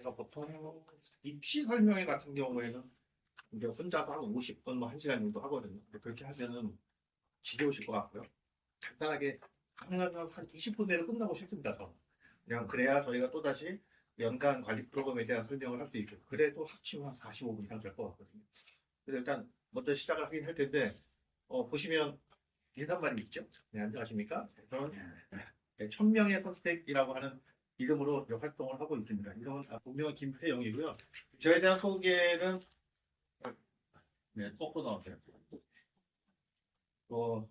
제가 보통 입시 설명회 같은 경우에는 이제 혼자서 한 50분, 뭐 1시간 정도 하거든요. 근데 그렇게 하면은 지겨우실 것 같고요. 간단하게 가능하면 한 20분 내로 끝나고 싶습니다. 저는. 그냥 그래야 저희가 또다시 연간 관리 프로그램에 대한 설명을 할 수 있고, 그래도 합치면 한 45분 이상 될 것 같거든요. 그래서 일단 먼저 시작을 하긴 할 텐데, 보시면 인사말이 있죠? 네, 안녕하십니까? 저는 1000명의 선택이라고 하는 이름으로 활동을 하고 있습니다. 이름은 본명은 김태영이고요. 저에 대한 소개는 네, 거꾸로 나왔어요.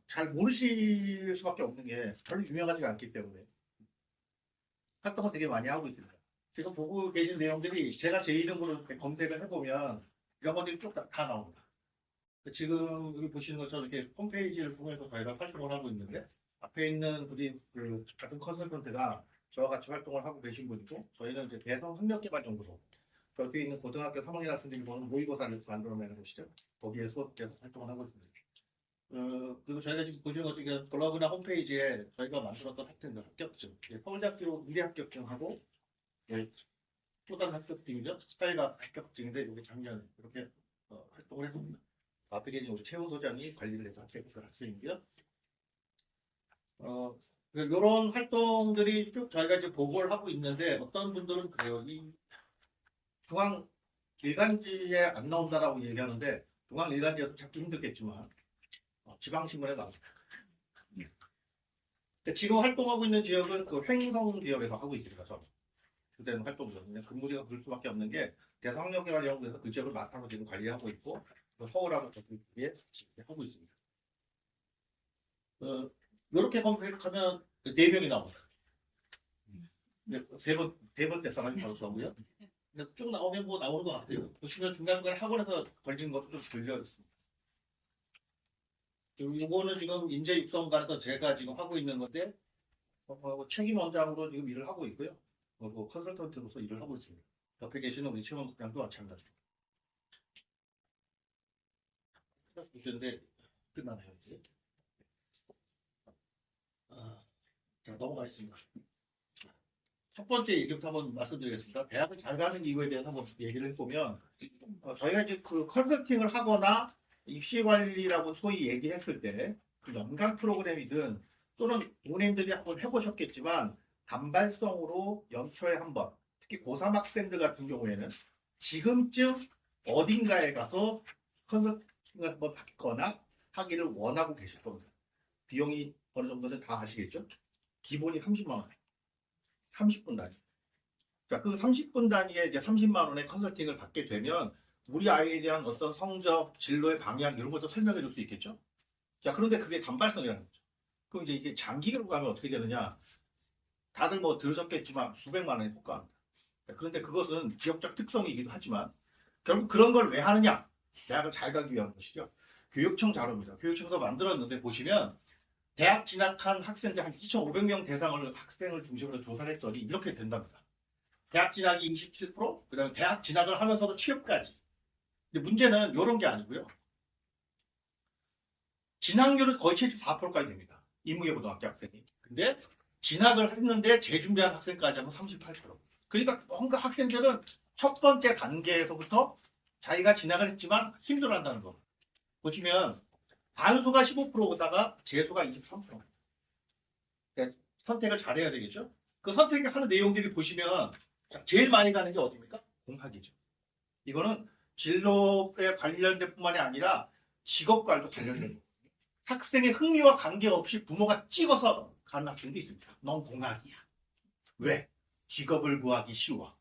잘 모르실 수밖에 없는 게 별로 유명하지가 않기 때문에 활동을 되게 많이 하고 있습니다. 지금 보고 계신 내용들이 제가 제 이름으로 이렇게 검색을 해보면 이런 것들이 쭉 다 나옵니다. 지금 여기 보시는 것처럼 이렇게 홈페이지를 통해서 저희가 활동을 하고 있는데, 앞에 있는 우리 그 같은 컨설턴트가 저와 같이 활동을 하고 계신 분이고, 저희는 이제 대성 학력개발연구소, 여기 있는 고등학교 3학년 학생들이 보는 모의고사를 만들어내는 곳이죠. 거기에 수업돼서 활동을 하고 있습니다. 그리고 저희가 지금 보시는 것 중에 블로그나 홈페이지에 저희가 만들었던 학생들 합격증, 서울대학교 미래 합격증하고 또 다른 합격증이죠. 스타일과 합격증인데 이게 작년에 이렇게 활동을 했습니다. 앞에 계신 우리 최호 소장이 관리를 해서 합격한 학생이고요. 이런 활동들이 쭉 저희가 이제 보고를 하고 있는데, 어떤 분들은 그래요. 이 중앙 일간지에 안 나온다라고 얘기하는데, 중앙 일간지에서 찾기 힘들겠지만 지방신문에 나옵니다. 지금 활동하고 있는 지역은 그 횡성 지역에서 하고 있습니다. 저는 주된 활동이거든요. 근무지가 그럴 수밖에 없는 게 대성학력개발연구소에서 그 지역을 맡아서 지금 관리하고 있고, 서울하고 저기에 하고 있습니다. 이렇게 검색하면 4명이 나옵니다. 세 번째 사람이 바로 저고요. 쭉 나오면 뭐 나오는 것 같아요. 보시면 중간중간에 학원에서 걸리는 것도 좀 들려 있습니다. 이거는 지금 인재 육성관에서 제가 지금 하고 있는 건데, 책임 원장으로 지금 일을 하고 있고요. 컨설턴트로서 일을 하고 있습니다. 옆에 계시는 우리 최원 국장도 마찬가지입니다. 근데 끝나나요 이제? 자, 넘어가겠습니다. 첫 번째 얘기부터 한번 말씀드리겠습니다. 대학을 잘 가는 이유에 대해서 한번 얘기를 해보면, 저희가 이제 그 컨설팅을 하거나 입시 관리라고 소위 얘기했을 때, 그 연간 프로그램이든 또는 부모님들이 한번 해보셨겠지만, 단발성으로 연초에 한번, 특히 고3 학생들 같은 경우에는 지금쯤 어딘가에 가서 컨설팅을 한번 받거나 하기를 원하고 계실 겁니다. 비용이 어느 정도는 다 아시겠죠? 기본이 30만 원. 30분 단위. 자, 그 30분 단위에 이제 30만 원의 컨설팅을 받게 되면 우리 아이에 대한 어떤 성적, 진로의 방향 이런 것도 설명해 줄 수 있겠죠? 자, 그런데 그게 단발성이라는 거죠. 그럼 이제 이게 장기로 가면 어떻게 되느냐? 다들 뭐 들으셨겠지만 수백만 원에 복합니다. 그런데 그것은 지역적 특성이기도 하지만 결국 그런 걸 왜 하느냐? 대학을 잘 가기 위한 것이죠. 교육청 자료입니다. 교육청에서 만들었는데 보시면 대학 진학한 학생들 한 2,500명 대상을 학생을 중심으로 조사를 했더니 이렇게 된답니다. 대학 진학이 27%, 그 다음에 대학 진학을 하면서도 취업까지. 근데 문제는 이런 게 아니고요. 진학률은 거의 74%까지 됩니다. 인문계고등학교 학생이. 근데 진학을 했는데 재준비한 학생까지 하면 38%. 그러니까 뭔가 학생들은 첫 번째 단계에서부터 자기가 진학을 했지만 힘들어한다는 거. 보시면 반수가 15%보다가 재수가 23%. 그러니까 선택을 잘해야 되겠죠? 그 선택을 하는 내용들이 보시면 제일 많이 가는 게 어디입니까? 공학이죠. 이거는 진로에 관련된 뿐만이 아니라 직업과도 관련된 거. 학생의 흥미와 관계없이 부모가 찍어서 가는 학생도 있습니다. 넌 공학이야. 왜? 직업을 구하기 쉬워.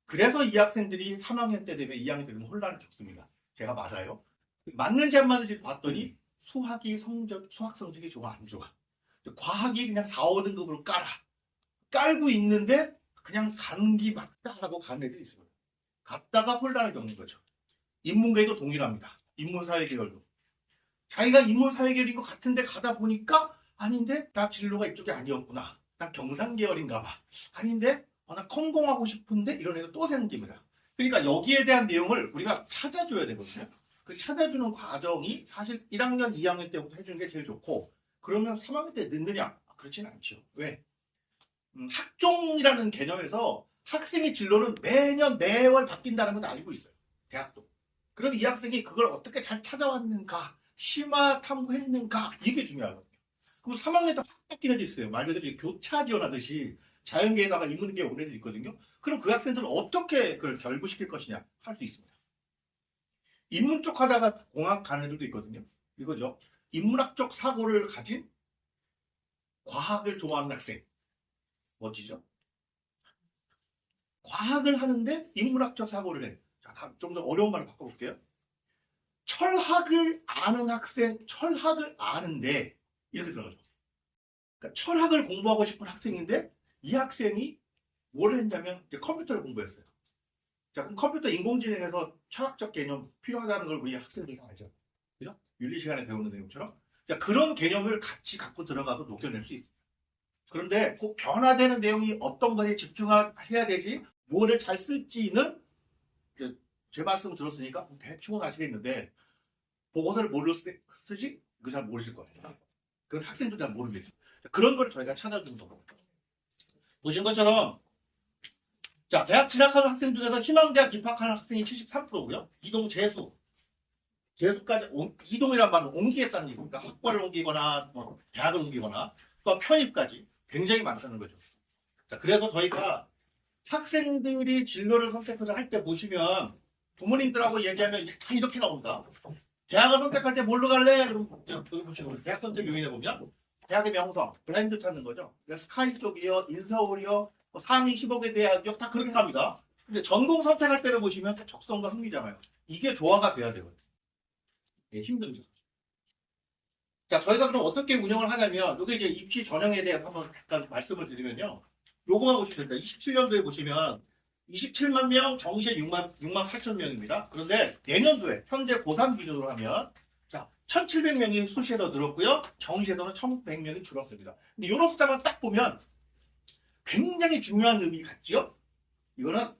그래서 이 학생들이 3학년 때 되면 2학년 때 되면 혼란을 겪습니다. 제가 맞아요? 맞는지 안 맞는지 봤더니 수학 성적이 좋아 안 좋아. 과학이 그냥 4, 5등급으로 깔고 있는데 그냥 가는 게 맞다라고 가는 애들이 있습니다. 갔다가 혼란을 겪는 거죠. 인문계도 동일합니다. 인문사회계열도. 자기가 인문사회계열인 것 같은데 가다 보니까 아닌데 나 진로가 이쪽이 아니었구나. 난 경상계열인가 봐. 아닌데 나 컴공하고 싶은데 이런 애가 또 생깁니다. 그러니까 여기에 대한 내용을 우리가 찾아줘야 되거든요. 그 찾아주는 과정이 사실 1학년, 2학년 때부터 해주는 게 제일 좋고, 그러면 3학년 때 늦느냐? 그렇지는 않죠. 왜? 학종이라는 개념에서 학생의 진로는 매년 매월 바뀐다는 건 알고 있어요. 대학도. 그런데 이 학생이 그걸 어떻게 잘 찾아왔는가, 심화 탐구했는가, 이게 중요하거든요. 그리고 3학년 때 확 바뀌는 게 있어요. 말 그대로 교차 지원하듯이 자연계에다가 인문계 오는 애들 있거든요. 그럼 그 학생들은 어떻게 그걸 결부시킬 것이냐 할 수 있습니다. 인문 쪽 하다가 공학 가는 애들도 있거든요. 이거죠. 인문학적 사고를 가진 과학을 좋아하는 학생. 멋지죠? 과학을 하는데 인문학적 사고를 해. 자, 좀 더 어려운 말을 바꿔볼게요. 철학을 아는 학생, 철학을 아는데, 이렇게 들어가죠. 그러니까 철학을 공부하고 싶은 학생인데, 이 학생이 뭘 했냐면, 이제 컴퓨터를 공부했어요. 자, 그럼 컴퓨터 인공지능에서 철학적 개념 필요하다는 걸 우리 학생들이 다 알죠. 그죠? 윤리 시간에 배우는 내용처럼. 자, 그런 개념을 같이 갖고 들어가도 녹여낼 수 있어요. 그런데 꼭 변화되는 내용이 어떤 거에 집중해야 되지, 뭐를 잘 쓸지는 제 말씀을 들었으니까 대충은 아시겠는데, 보고서를 뭘로 쓰지? 이거 잘 모르실 거예요. 그건 학생도 잘 모릅니다. 그런 걸 저희가 찾아주는 겁니다. 보신 것처럼, 자, 대학 진학하는 학생 중에서 희망대학 입학하는 학생이 73%고요. 이동 재수. 재수까지, 이동이란 말은 옮기겠다는 얘기입니다. 학과를 옮기거나, 대학을 옮기거나, 또 편입까지 굉장히 많다는 거죠. 자, 그래서 저희가 학생들이 진로를 선택을 할 때 보시면 부모님들하고 얘기하면 다 이렇게 나온다. 대학을 선택할 때 뭘로 갈래? 그럼 여기 보시면 대학 선택 요인에 보면 대학의 명성, 브랜드 찾는 거죠. 스카이 쪽이요, 인서울이요, 상위 15개 대학이요, 다 그렇게 갑니다. 근데 전공 선택할 때를 보시면 적성과 흥미잖아요. 이게 조화가 돼야 되거든요. 예, 힘듭니다. 자, 저희가 그럼 어떻게 운영을 하냐면, 이게 이제 입시 전형에 대해서 한번 잠깐 말씀을 드리면요. 요거만 보시면 됩니다. 27년도에 보시면 27만 명, 정시에 6만 8천 명입니다. 그런데 내년도에 현재 고3 기준으로 하면 자, 1,700명이 수시에 더 늘었고요. 정시에서는 1,100명이 줄었습니다. 근데 이런 숫자만 딱 보면 굉장히 중요한 의미 같죠? 이거는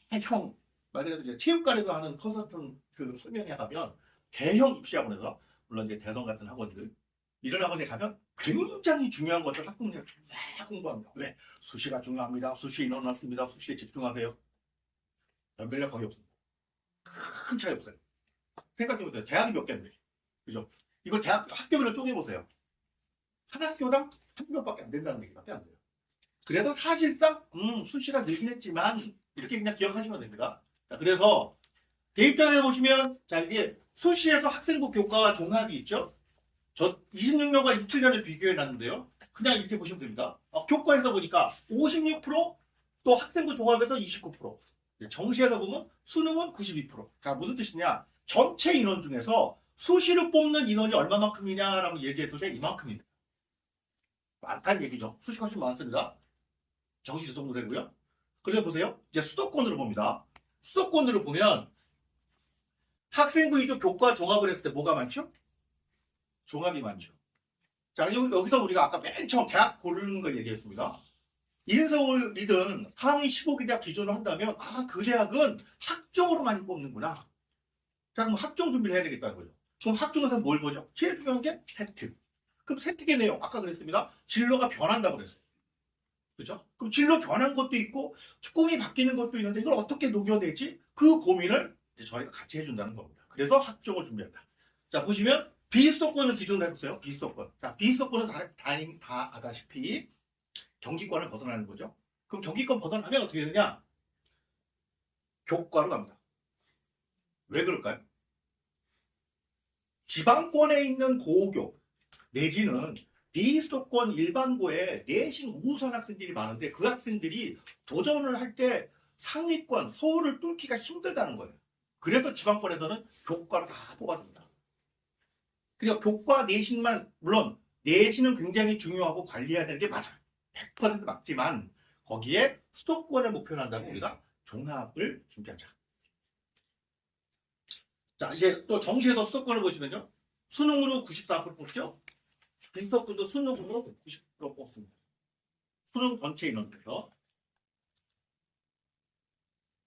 대형, 말해도 이제 체육관에서 하는 컨설팅 그 설명에 하면 대형 입시학원에서 물론 이제 대성 같은 학원들 이런 학원에 가면 굉장히 중요한 것들 학부모님이 막 공부합니다. 왜? 수시가 중요합니다. 수시 인원 많습니다. 수시에 집중하세요. 연결력 거의 없습니다. 큰 차이 없어요. 생각해보세요. 대학이 몇 개인데. 그죠? 이걸 대학, 학교별로 쪼개보세요. 한 학교당 한 명밖에 안 된다는 얘기밖에 안 돼요. 그래도 사실상, 수시가 늘긴 했지만, 이렇게 그냥 기억하시면 됩니다. 자, 그래서, 대입장에 보시면, 자, 이게 수시에서 학생부 교과와 종합이 있죠? 저 26년과 27년을 비교해 놨는데요. 그냥 이렇게 보시면 됩니다. 교과에서 보니까 56%, 또 학생부 종합에서 29%. 정시에서 보면 수능은 92%. 자, 무슨 뜻이냐? 전체 인원 중에서 수시를 뽑는 인원이 얼마만큼이냐라고 얘기했을 때 이만큼입니다. 많다는 얘기죠. 수시가 훨씬 많습니다. 정시 저 정도 되고요. 그래서 보세요. 이제 수도권으로 봅니다. 수도권으로 보면 학생부 위주 교과 종합을 했을 때 뭐가 많죠? 종합이 많죠. 자, 여기서 우리가 아까 맨 처음 대학 고르는 걸 얘기했습니다. 인서울이든 상위 15개 대학 기준으로 한다면 그 대학은 학종으로 많이 뽑는구나. 자, 그럼 학종 준비를 해야 되겠다는 거죠. 그럼 학종에서 뭘 보죠? 제일 중요한 게 세특. 그럼 세특의 내용 아까 그랬습니다. 진로가 변한다고 그랬어요. 그죠? 그럼 진로 변한 것도 있고 꿈이 바뀌는 것도 있는데 이걸 어떻게 녹여내지? 그 고민을 이제 저희가 같이 해준다는 겁니다. 그래서 학종을 준비한다. 자, 보시면 비수도권을 기준으로 해보세요. 비수도권. 자, 비수도권은 다 아다시피 경기권을 벗어나는 거죠. 그럼 경기권 벗어나면 어떻게 되느냐? 교과로 갑니다. 왜 그럴까요? 지방권에 있는 고교 내지는 비수도권 일반고에 내신 우수한 학생들이 많은데 그 학생들이 도전을 할 때 상위권, 서울을 뚫기가 힘들다는 거예요. 그래서 지방권에서는 교과로 다 뽑아줍니다. 그러니까 교과 내신만, 물론 내신은 굉장히 중요하고 관리해야 되는 게 맞아요. 100% 맞지만 거기에 수도권을 목표로 한다면 우리가 종합을 준비하자. 자, 이제 또 정시에서 수도권을 보시면요. 수능으로 94% 뽑죠. 비수도권도 수능으로 90% 뽑습니다. 수능 전체 인원에서.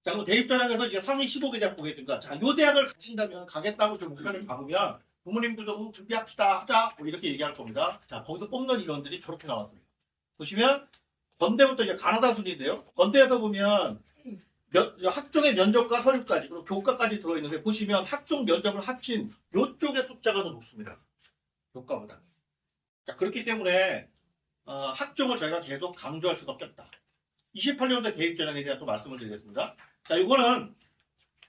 자, 그럼 대입전형에서 이제 상위 15개 대학 보겠습니다. 자, 요 대학을 가신다면 가겠다고 좀 목표를 잡으면 부모님들도 준비합시다 하자 뭐 이렇게 얘기할 겁니다. 자, 거기서 뽑는 인원들이 저렇게 나왔습니다. 보시면 건대부터 이제 가나다 순인데요. 건대에서 보면 학종의 면접과 서류까지 그리고 교과까지 들어있는데 보시면 학종 면접을 합친 이쪽의 숫자가 더 높습니다. 교과보다. 자, 그렇기 때문에 학종을 저희가 계속 강조할 수밖에 없다. 28년도 대입전형에 대한 또 말씀을 드리겠습니다. 자, 이거는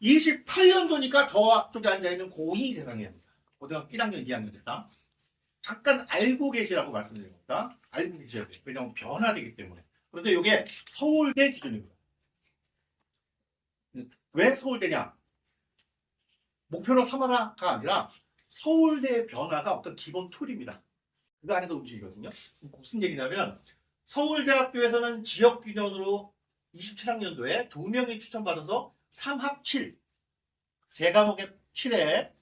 28년도니까 저 앞쪽에 앉아있는 고2 대상입니다. 고등학교 1학년, 2학년 대상. 잠깐 알고 계시라고 말씀드립니다. 알고 계셔야 돼요. 왜냐하면 변화되기 때문에. 그런데 이게 서울대 기준입니다. 왜 서울대냐? 목표로 삼아라가 아니라 서울대의 변화가 어떤 기본 툴입니다. 그 안에서 움직이거든요. 무슨 얘기냐면 서울대학교에서는 지역균형으로 27학년도에 2명이 추천받아서 3합7, 3과목에 7에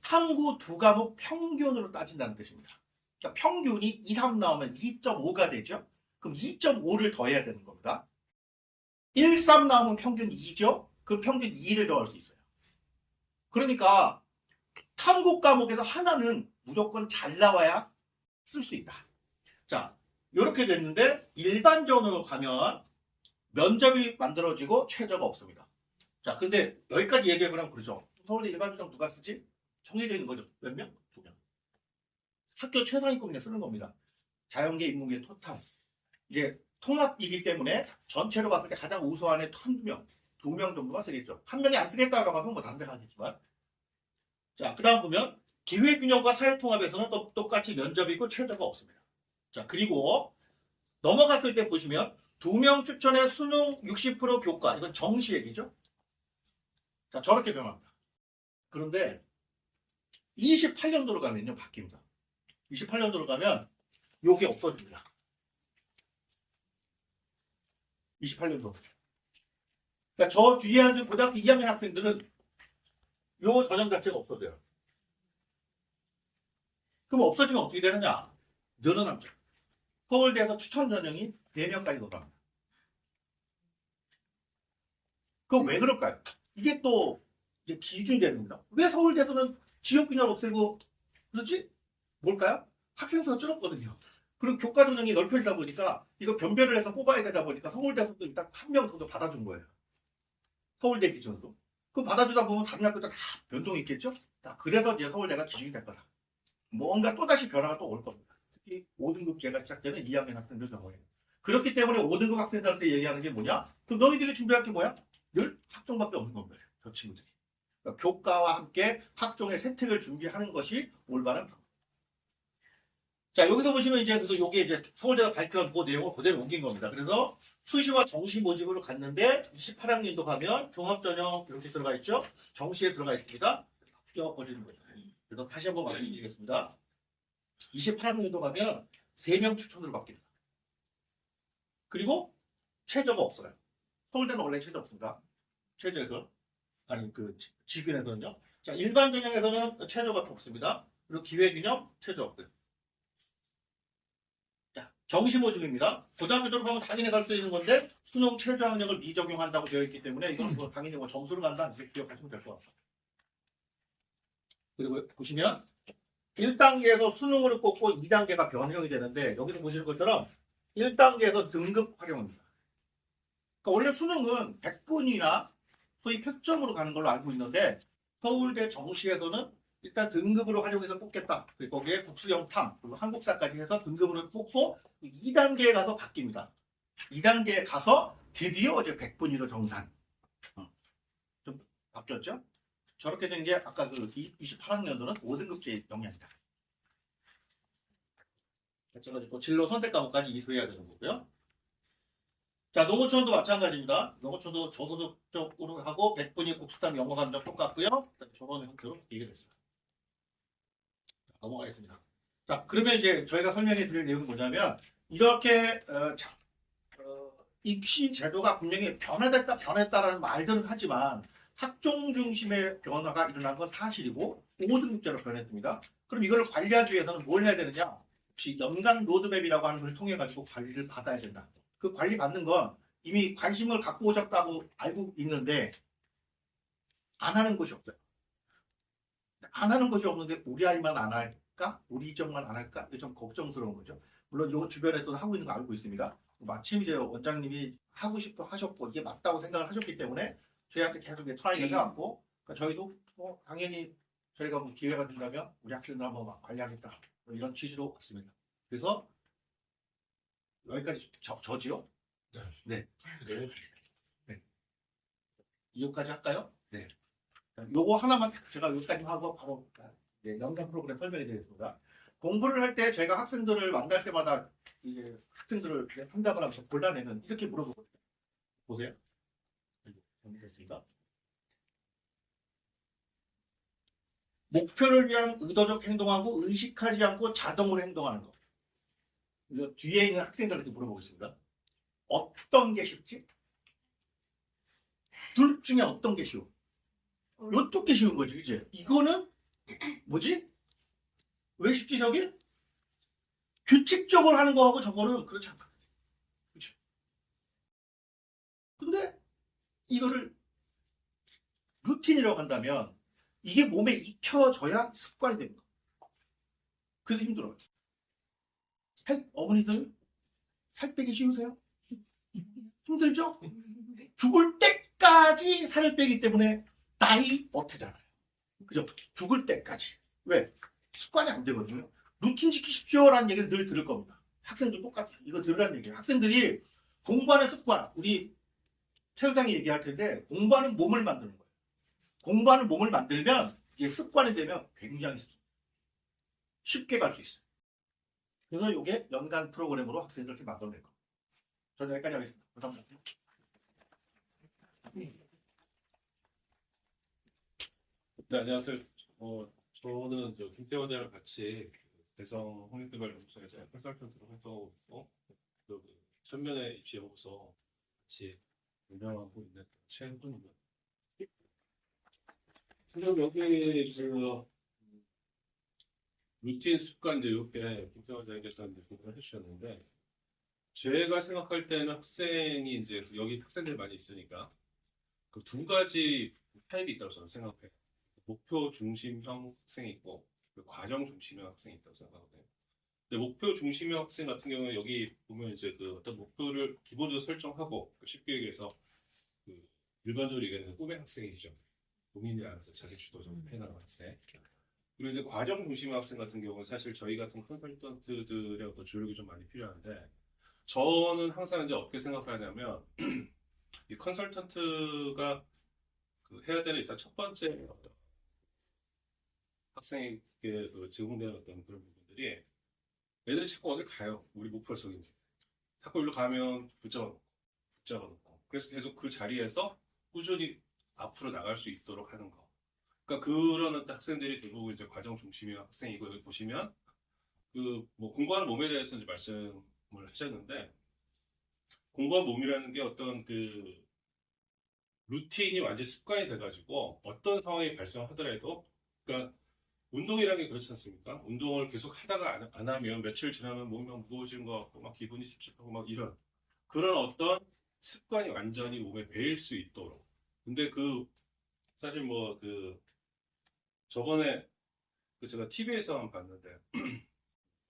탐구 2과목 평균으로 따진다는 뜻입니다. 그러니까 평균이 2, 3 나오면 2.5가 되죠. 그럼 2.5를 더해야 되는 겁니다. 1, 3 나오면 평균 2죠. 그럼 평균 2를 더할 수 있어요. 그러니까 탐구 과목에서 하나는 무조건 잘 나와야 쓸 수 있다. 자, 이렇게 됐는데 일반전으로 가면 면접이 만들어지고 최저가 없습니다. 자, 근데 여기까지 얘기해보면 그러죠. 서울대 일반전형 누가 쓰지? 정해져 있는 거죠. 몇 명? 2명. 학교 최상위권에 쓰는 겁니다. 자연계, 인문계, 토탈. 이제 통합이기 때문에 전체로 봤을 때 가장 우수한에 1,000명, 2명 정도가 쓰겠죠. 한 명이 안 쓰겠다라고 하면 뭐 다른 데 가겠지만. 자, 그 다음 보면 기회균형과 사회통합에서는 똑같이 면접이 있고 최저가 없습니다. 자, 그리고 넘어갔을 때 보시면 2명 추천에 수능 60% 교과. 이건 정시 얘기죠. 자, 저렇게 변합니다. 그런데 28년도로 가면요, 바뀝니다. 28년도로 가면 요게 없어집니다. 28년도. 그러니까 저 뒤에 앉은 고등학교 2학년 학생들은 요 전형 자체가 없어져요. 그럼 없어지면 어떻게 되느냐? 늘어남죠. 서울대에서 추천 전형이 4명까지 늘어납니다. 그럼 왜 그럴까요? 이게 또 이제 기준이 됩니다. 왜 서울대에서는 지역균형을 없애고 그러지? 뭘까요? 학생 수가 줄었거든요. 그리고 교과 전형이 넓혀지다 보니까 이거 변별을 해서 뽑아야 되다 보니까 서울대에서도 일단 한 명 정도 받아준 거예요. 서울대 기준으로. 그 받아주다 보면 다른 학교도 다 변동이 있겠죠? 그래서 이제 서울대가 기준이 될 거다. 뭔가 또다시 변화가 또 올 겁니다. 특히 5등급제가 시작되는 2학년 학생들 경우에. 그렇기 때문에 5등급 학생들한테 얘기하는 게 뭐냐? 그럼 너희들이 준비할 게 뭐야? 늘 학종밖에 없는 겁니다. 저 친구들이. 그러니까 교과와 함께 학종의 세택을 준비하는 것이 올바른 방법. 자, 여기서 보시면 이제 요게 이제 서울대가 발표한 그 내용을 그대로 옮긴 겁니다. 그래서 수시와 정시 모집으로 갔는데 28학년도 가면 종합전형 이렇게 들어가 있죠. 정시에 들어가 있습니다. 바뀌어버리는 거죠. 그래서 다시 한번 말씀드리겠습니다. 28학년도 가면 3명 추천으로 바뀝니다. 그리고 최저가 없어요. 서울대는 원래 최저 없습니다. 최저에서 아니 그 지균에서는요. 자, 일반 전형에서는 최저가 없습니다. 그리고 기회균형 최저 없고요. 자, 정시 모집입니다. 고등학교 졸업하면 당연히 갈 수 있는 건데 수능 최저 학력을 미적용한다고 되어 있기 때문에 이건 뭐 당연히 뭐 점수를 간다 이렇게 기억하시면 될 것 같아요. 그리고 보시면 1단계에서 수능으로 뽑고 2단계가 변형이 되는데 여기서 보시는 것처럼 1단계에서 등급 활용입니다. 그러니까 원래 수능은 100분이나 소위 표점으로 가는 걸로 알고 있는데 서울대 정시에서는 일단 등급으로 활용해서 뽑겠다. 그리고 거기에 국수영탐, 그리고 한국사까지 해서 등급으로 뽑고 2단계에 가서 바뀝니다. 2단계에 가서 드디어 이제 100분위로 정산. 좀 바뀌었죠? 저렇게 된 게 아까 그 28학년도는 5등급제 영향이다. 마찬가지고 진로 선택 과목까지 이수해야 되는 거고요. 자, 농어촌도 마찬가지입니다. 농어촌도 저소득적으로 하고 100분위 국수탐 영어 감정 똑같고요. 저번 형태로 얘기했습니다. 넘어가겠습니다. 자, 그러면 이제 저희가 설명해 드릴 내용은 뭐냐면 이렇게 입시 제도가 분명히 변했다라는 말들은 하지만 학종 중심의 변화가 일어난 건 사실이고 5등급제로 변했습니다. 그럼 이걸 관리하기 위해서는 뭘 해야 되느냐? 혹시 연간 로드맵이라고 하는 걸 통해 가지고 관리를 받아야 된다. 그 관리 받는 건 이미 관심을 갖고 오셨다고 알고 있는데 안 하는 곳이 없어요. 안 하는 것이 없는데 우리 아이만 안 할까? 우리 이정만 안 할까? 이게 좀 걱정스러운 거죠. 물론 이 주변에서도 하고 있는 거 알고 있습니다. 마침 이제 원장님이 하고 싶어 하셨고 이게 맞다고 생각을 하셨기 때문에 저희한테 계속 트라이를 해왔고 그러니까 저희도 당연히 저희가 뭐 기회가 된다면 우리 학생들 한번 관리하겠다 뭐 이런 취지로 왔습니다. 그래서 여기까지 저지요? 네. 네. 이거까지 할까요? 네. 요거 하나만 제가 여기까지 하고 바로 연간 프로그램 설명해 드리겠습니다. 공부를 할 때 저희가 학생들을 만날 때마다 이제 학생들을 한다고 하면서 곤란해는 이렇게 물어보거든요. 보세요. 됐습니다. 목표를 위한 의도적 행동하고 의식하지 않고 자동으로 행동하는 것. 뒤에 있는 학생들한테 물어보겠습니다. 어떤 게 쉽지? 둘 중에 어떤 게 쉬워? 요쪽 게 쉬운 거지, 그치? 이거는 뭐지? 왜 쉽지 저게? 규칙적으로 하는 거하고 저거는 그렇지 않다. 그치? 근데 이거를 루틴이라고 한다면 이게 몸에 익혀져야 습관이 됩니다. 그래서 힘들어요. 어머니들 살 빼기 쉬우세요? 힘들죠? 죽을 때까지 살을 빼기 때문에 나이 어트잖아요. 그죠? 죽을 때까지. 왜? 습관이 안 되거든요. 루틴 지키십시오라는 얘기를 늘 들을 겁니다. 학생들 똑같아요. 이거 들으라는 얘기예요. 학생들이 공부하는 습관, 우리 최 소장이 얘기할 텐데 공부하는 몸을 만드는 거예요. 공부하는 몸을 만들면 이게 습관이 되면 굉장히 쉽게 갈 수 있어요. 그래서 이게 연간 프로그램으로 학생들 이렇게 만들어낼 겁니다. 저는 여기까지 하겠습니다. 감사합니다. 네, 안녕하세요. 저는 김태원이랑 같이 대성 홍익개발연구소에서 컨설턴트로 활동하고 전면에 입시연구소 같이 운영하고 있는 최훈입니다. 지금 여기 루틴 습관 이렇게 김태원 장님께서 공부를 해주셨는데 제가 생각할 때는 학생이 이제 여기 학생들 많이 있으니까 그 두 가지 타입이 있다고 저는 생각해요. 목표 중심형 학생이 있고 과정 중심형 학생이 있다고 생각하거든요. 근데 목표 중심형 학생 같은 경우는 여기 보면 이제 그 어떤 목표를 기본적으로 설정하고 쉽게 얘기해서 그 일반적으로 얘기하는 꿈의 학생이죠. 본인이 알아서 자기 주도적으로 해나가는 학생. 그리고 이제 과정 중심형 학생 같은 경우는 사실 저희 같은 컨설턴트들의 어떤 조력이 좀 많이 필요한데 저는 항상 이제 어떻게 생각하냐면 이 컨설턴트가 해야 되는 일단 첫 번째 어떤 학생에게 제공되는 어떤 그런 부분들이 애들이 자꾸 어딜 가요. 우리 목표를 적인지. 자꾸 일로 가면 붙잡아놓고. 그래서 계속 그 자리에서 꾸준히 앞으로 나갈 수 있도록 하는 거. 그러니까 그런 학생들이 대부분 이제 과정 중심의 학생이고 여기 보시면 뭐 공부하는 몸에 대해서 이제 말씀을 하셨는데 공부하는 몸이라는 게 어떤 루틴이 완전 습관이 돼가지고 어떤 상황이 발생하더라도 그러니까 운동이라는 게 그렇지 않습니까? 운동을 계속 하다가 안 하면 며칠 지나면 몸이 무거워지는 것 같고 막 기분이 찝찝하고 막 이런 그런 어떤 습관이 완전히 몸에 배일 수 있도록. 근데 사실 저번에 제가 TV에서 한번 봤는데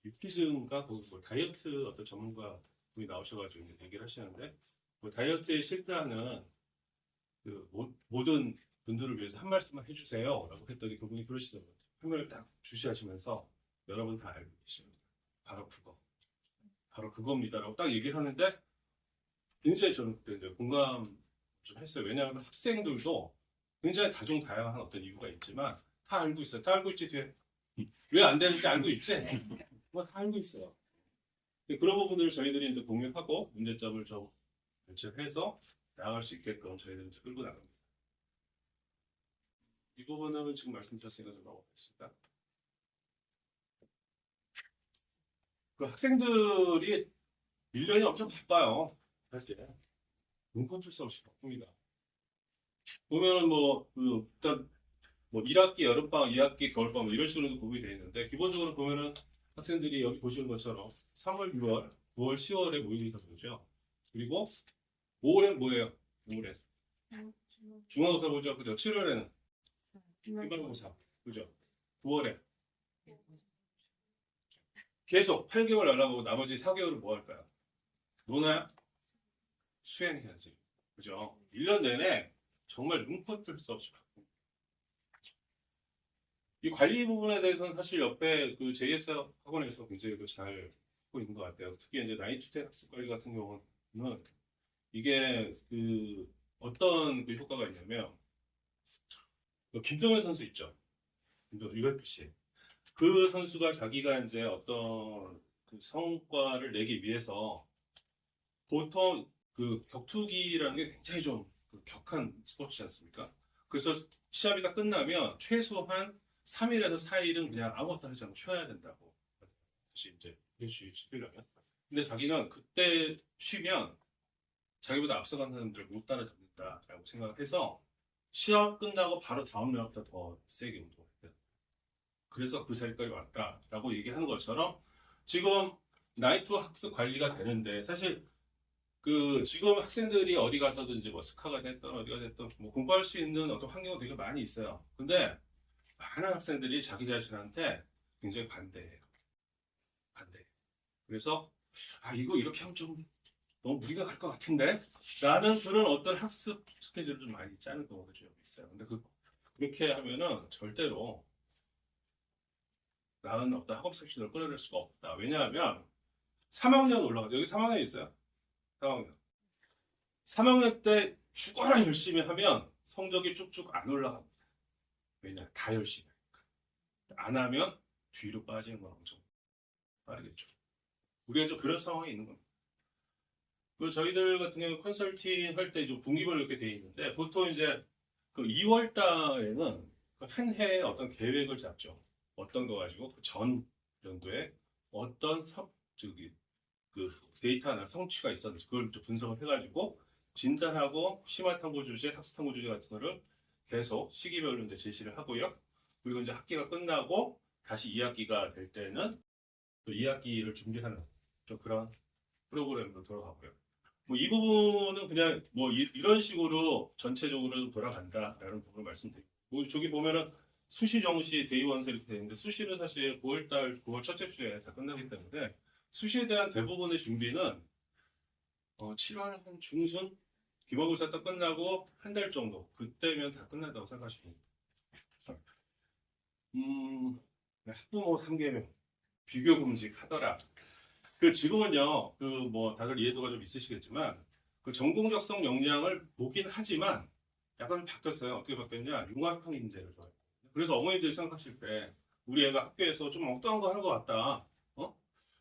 유키즈인가 다이어트 어떤 전문가 분이 나오셔가지고 얘기를 하시는데 다이어트에 실패하는 모든 분들을 위해서 한 말씀만 해주세요 라고 했더니 그분이 그러시더라고요. 표면을 딱 주시하시면서 여러분 다 알고 계십니다. 바로 그겁니다라고 딱 얘기를 하는데 굉장히 저는 그때 이제 공감 좀 했어요. 왜냐하면 학생들도 굉장히 다종다양한 어떤 이유가 있지만 다 알고 있어요. 다 알고 있지 뒤에 왜 안 되는지 알고 있지? 뭐 다 알고 있어요. 그런 부분들을 저희들이 이제 공유하고 문제점을 좀 발견해서 나아갈 수 있게끔 저희들이 이제 끌고 나갑니다. 이 부분은 지금 말씀드렸으니까 좀 넘어가겠습니다. 학생들이 1년이 엄청 바빠요. 사실 눈컨뜰 수 없이 바쁩니다. 보면은 일단 1학기 여름방학, 2학기 겨울방학 이런 식으로 구분이 되어 있는데 기본적으로 보면은 학생들이 여기 보시는 것처럼 3월, 6월, 9월, 10월에 모의고사 보죠. 그리고 5월엔 뭐예요? 5월엔 중간고사 보죠. 그죠? 7월에는 기말고사 그죠? 9월에 계속 8개월 연락하고 나머지 4개월은 뭐 할까요? 노나요? 수행해야지. 그죠? 1년 내내 정말 눈코 뜰 수 없이 바쁩니다. 이 관리 부분에 대해서는 사실 옆에 그 JS 학원에서 굉장히 잘 하고 있는 것 같아요. 특히 이제 나이트대 학습 관리 같은 경우는 이게 그 어떤 그 효과가 있냐면 김동현 선수 있죠. UFC. 그 선수가 자기가 이제 어떤 그 성과를 내기 위해서 보통 그 격투기라는 게 굉장히 좀그 격한 스포츠지 않습니까? 그래서 시합이 다 끝나면 최소한 3일에서 4일은 그냥 아무것도 하지 않고 쉬어야 된다고. 다시 이제 쉬려면. 근데 자기는 그때 쉬면 자기보다 앞서간 사람들을 못 따라잡는다라고 생각을 해서 시합 끝나고 바로 다음 날부터 더 세게 운동했대요. 그래서 그 자리까지 왔다라고 얘기하는 것처럼 지금 나이트 학습 관리가 되는데 사실 그 지금 학생들이 어디 가서든 이제 뭐 스카가 됐든 어디가 됐든 뭐 공부할 수 있는 어떤 환경이 되게 많이 있어요. 근데 많은 학생들이 자기 자신한테 굉장히 반대해요. 반대. 그래서 이거 이렇게 하면 좀 너무 무리가 갈 것 같은데? 라는 그런 어떤 학습 스케줄을 좀 많이 짜는 경우가 좀 있어요. 근데 그렇게 하면은 절대로 나은 어떤 학업 섹션을 끌어낼 수가 없다. 왜냐하면 3학년 올라가죠. 여기 3학년 있어요. 3학년. 3학년 때 죽어라 열심히 하면 성적이 쭉쭉 안 올라갑니다. 왜냐? 다 열심히 하니까. 안 하면 뒤로 빠지는 건 엄청 빠르겠죠. 우리가 좀 그런 상황이 있는 겁니다. 그리고 저희들 같은 경우 컨설팅 할 때 좀 분기별로 이렇게 돼 있는데 보통 이제 그 2월 달에는 한 해에 어떤 계획을 잡죠. 어떤 거 가지고 그 전 연도에 어떤 그 데이터나 성취가 있었는지 그걸 좀 분석을 해가지고 진단하고 심화 탐구 주제, 학습 탐구 주제 같은 거를 계속 시기별로 이제 제시를 하고요. 그리고 이제 학기가 끝나고 다시 2학기가 될 때는 또 2학기를 준비하는 좀 그런 프로그램으로 돌아가고요. 뭐 이 부분은 그냥 뭐 이런 식으로 전체적으로 돌아간다라는 부분을 말씀드리고 뭐 저기 보면은 수시 정시 데이원서 이렇게 되는데 수시는 사실 9월 첫째 주에 다 끝나기 때문에 수시에 대한 대부분의 준비는 7월 한 중순 기말고사 딱 끝나고 한 달 정도 그때면 다 끝난다고 생각하시면 됩니다. 학부모 3개명 비교 금지하더라. 그 지금은요, 그 뭐 다들 이해도가 좀 있으시겠지만 그 전공적성 역량을 보긴 하지만 약간 바뀌었어요. 어떻게 바뀌었냐? 융합형 인재를 좋아해요. 그래서 어머니들이 생각하실 때 우리 애가 학교에서 좀 엉뚱한 거 하는 것 같다.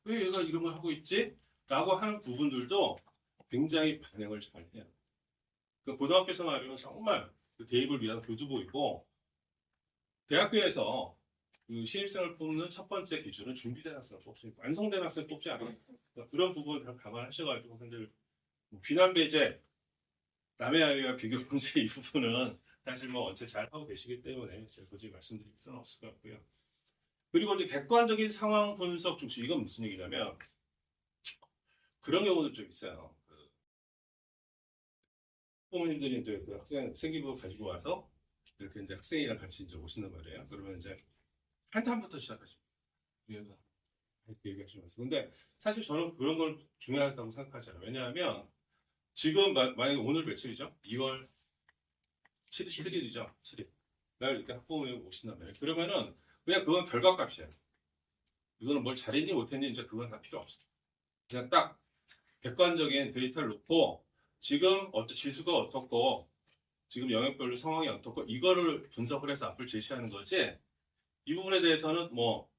왜 얘가 이런 걸 하고 있지? 라고 하는 부분들도 굉장히 반영을 잘 해요. 그 고등학교 생활은 정말 그 대입을 위한 교두보이고 대학교에서 그 신입생을 뽑는 첫 번째 기준은 준비된 학생을 뽑지 완성된 학생을 뽑지 않아요. 그러니까 그런 부분을 감안하셔가지고 선생님들 비난 배제, 남의 아이와 비교 금지 이 부분은 사실 뭐 언제 잘 하고 계시기 때문에 제가 굳이 말씀드릴 필요는 없을 것 같고요. 그리고 이제 객관적인 상황 분석 중심 이건 무슨 얘기냐면 그런 경우도 좀 있어요. 부모님들이 이제 그 학생 생기부 가지고 와서 이렇게 이제 학생이랑 같이 이제 오신단 말이에요. 그러면 이제 한탄부터 시작하십니다. 얘가 이렇게 얘기하시면서. 근데 사실 저는 그런 걸 중요하다고 생각하지 않아요. 왜냐하면 지금 만약에 오늘 며칠이죠? 2월 7일이죠? 7일. 날 이렇게 학부모님이 오신단 말이에요. 그러면은 그냥 그건 결과값이에요. 이거는 뭘 잘했니 못했니 이제 그건 다 필요 없어요. 그냥 딱 객관적인 데이터를 놓고 지금 어떤 지수가 어떻고 지금 영역별로 상황이 어떻고 이거를 분석을 해서 앞을 제시하는 거지 이 부분에 대해서는 뭐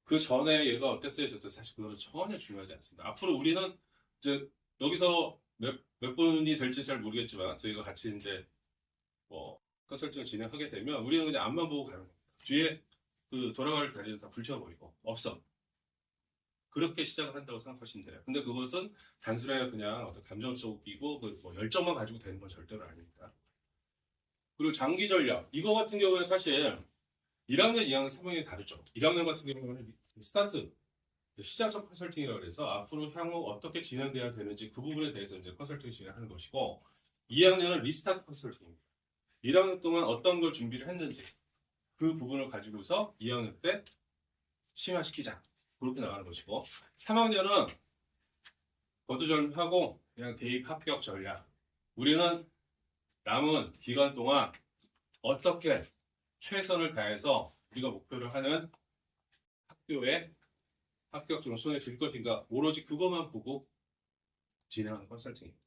그 전에 얘가 어땠어요 저때 사실 그거는 전혀 중요하지 않습니다. 앞으로 우리는 이제 여기서 몇 분이 될지 잘 모르겠지만 저희가 같이 이제 뭐 컨설팅을 진행하게 되면 우리는 그냥 앞만 보고 가는 겁니다. 뒤에 그 돌아갈 다리는 다 불태워버리고 없어. 그렇게 시작을 한다고 생각하시면 돼요. 근데 그것은 단순하게 그냥 어떤 감정 속이고 뭐 열정만 가지고 되는 건 절대로 아닙니다. 그리고 장기 전략 이거 같은 경우는 사실 1학년, 2학년, 3학년이 다르죠. 1학년 같은 경우는 스타트 시작적 컨설팅이라고 해서 앞으로 향후 어떻게 진행돼야 되는지 그 부분에 대해서 이제 컨설팅 진행하는 것이고 2학년은 리스타트 컨설팅입니다. 1학년 동안 어떤 걸 준비를 했는지 그 부분을 가지고서 2학년 때 심화시키자. 그렇게 나가는 것이고 3학년은 거두절하고 그냥 대입 합격 전략. 우리는 남은 기간 동안 어떻게 최선을 다해서 우리가 목표를 하는 학교에 합격증을 손에 들 것인가 오로지 그것만 보고 진행하는 컨설팅입니다.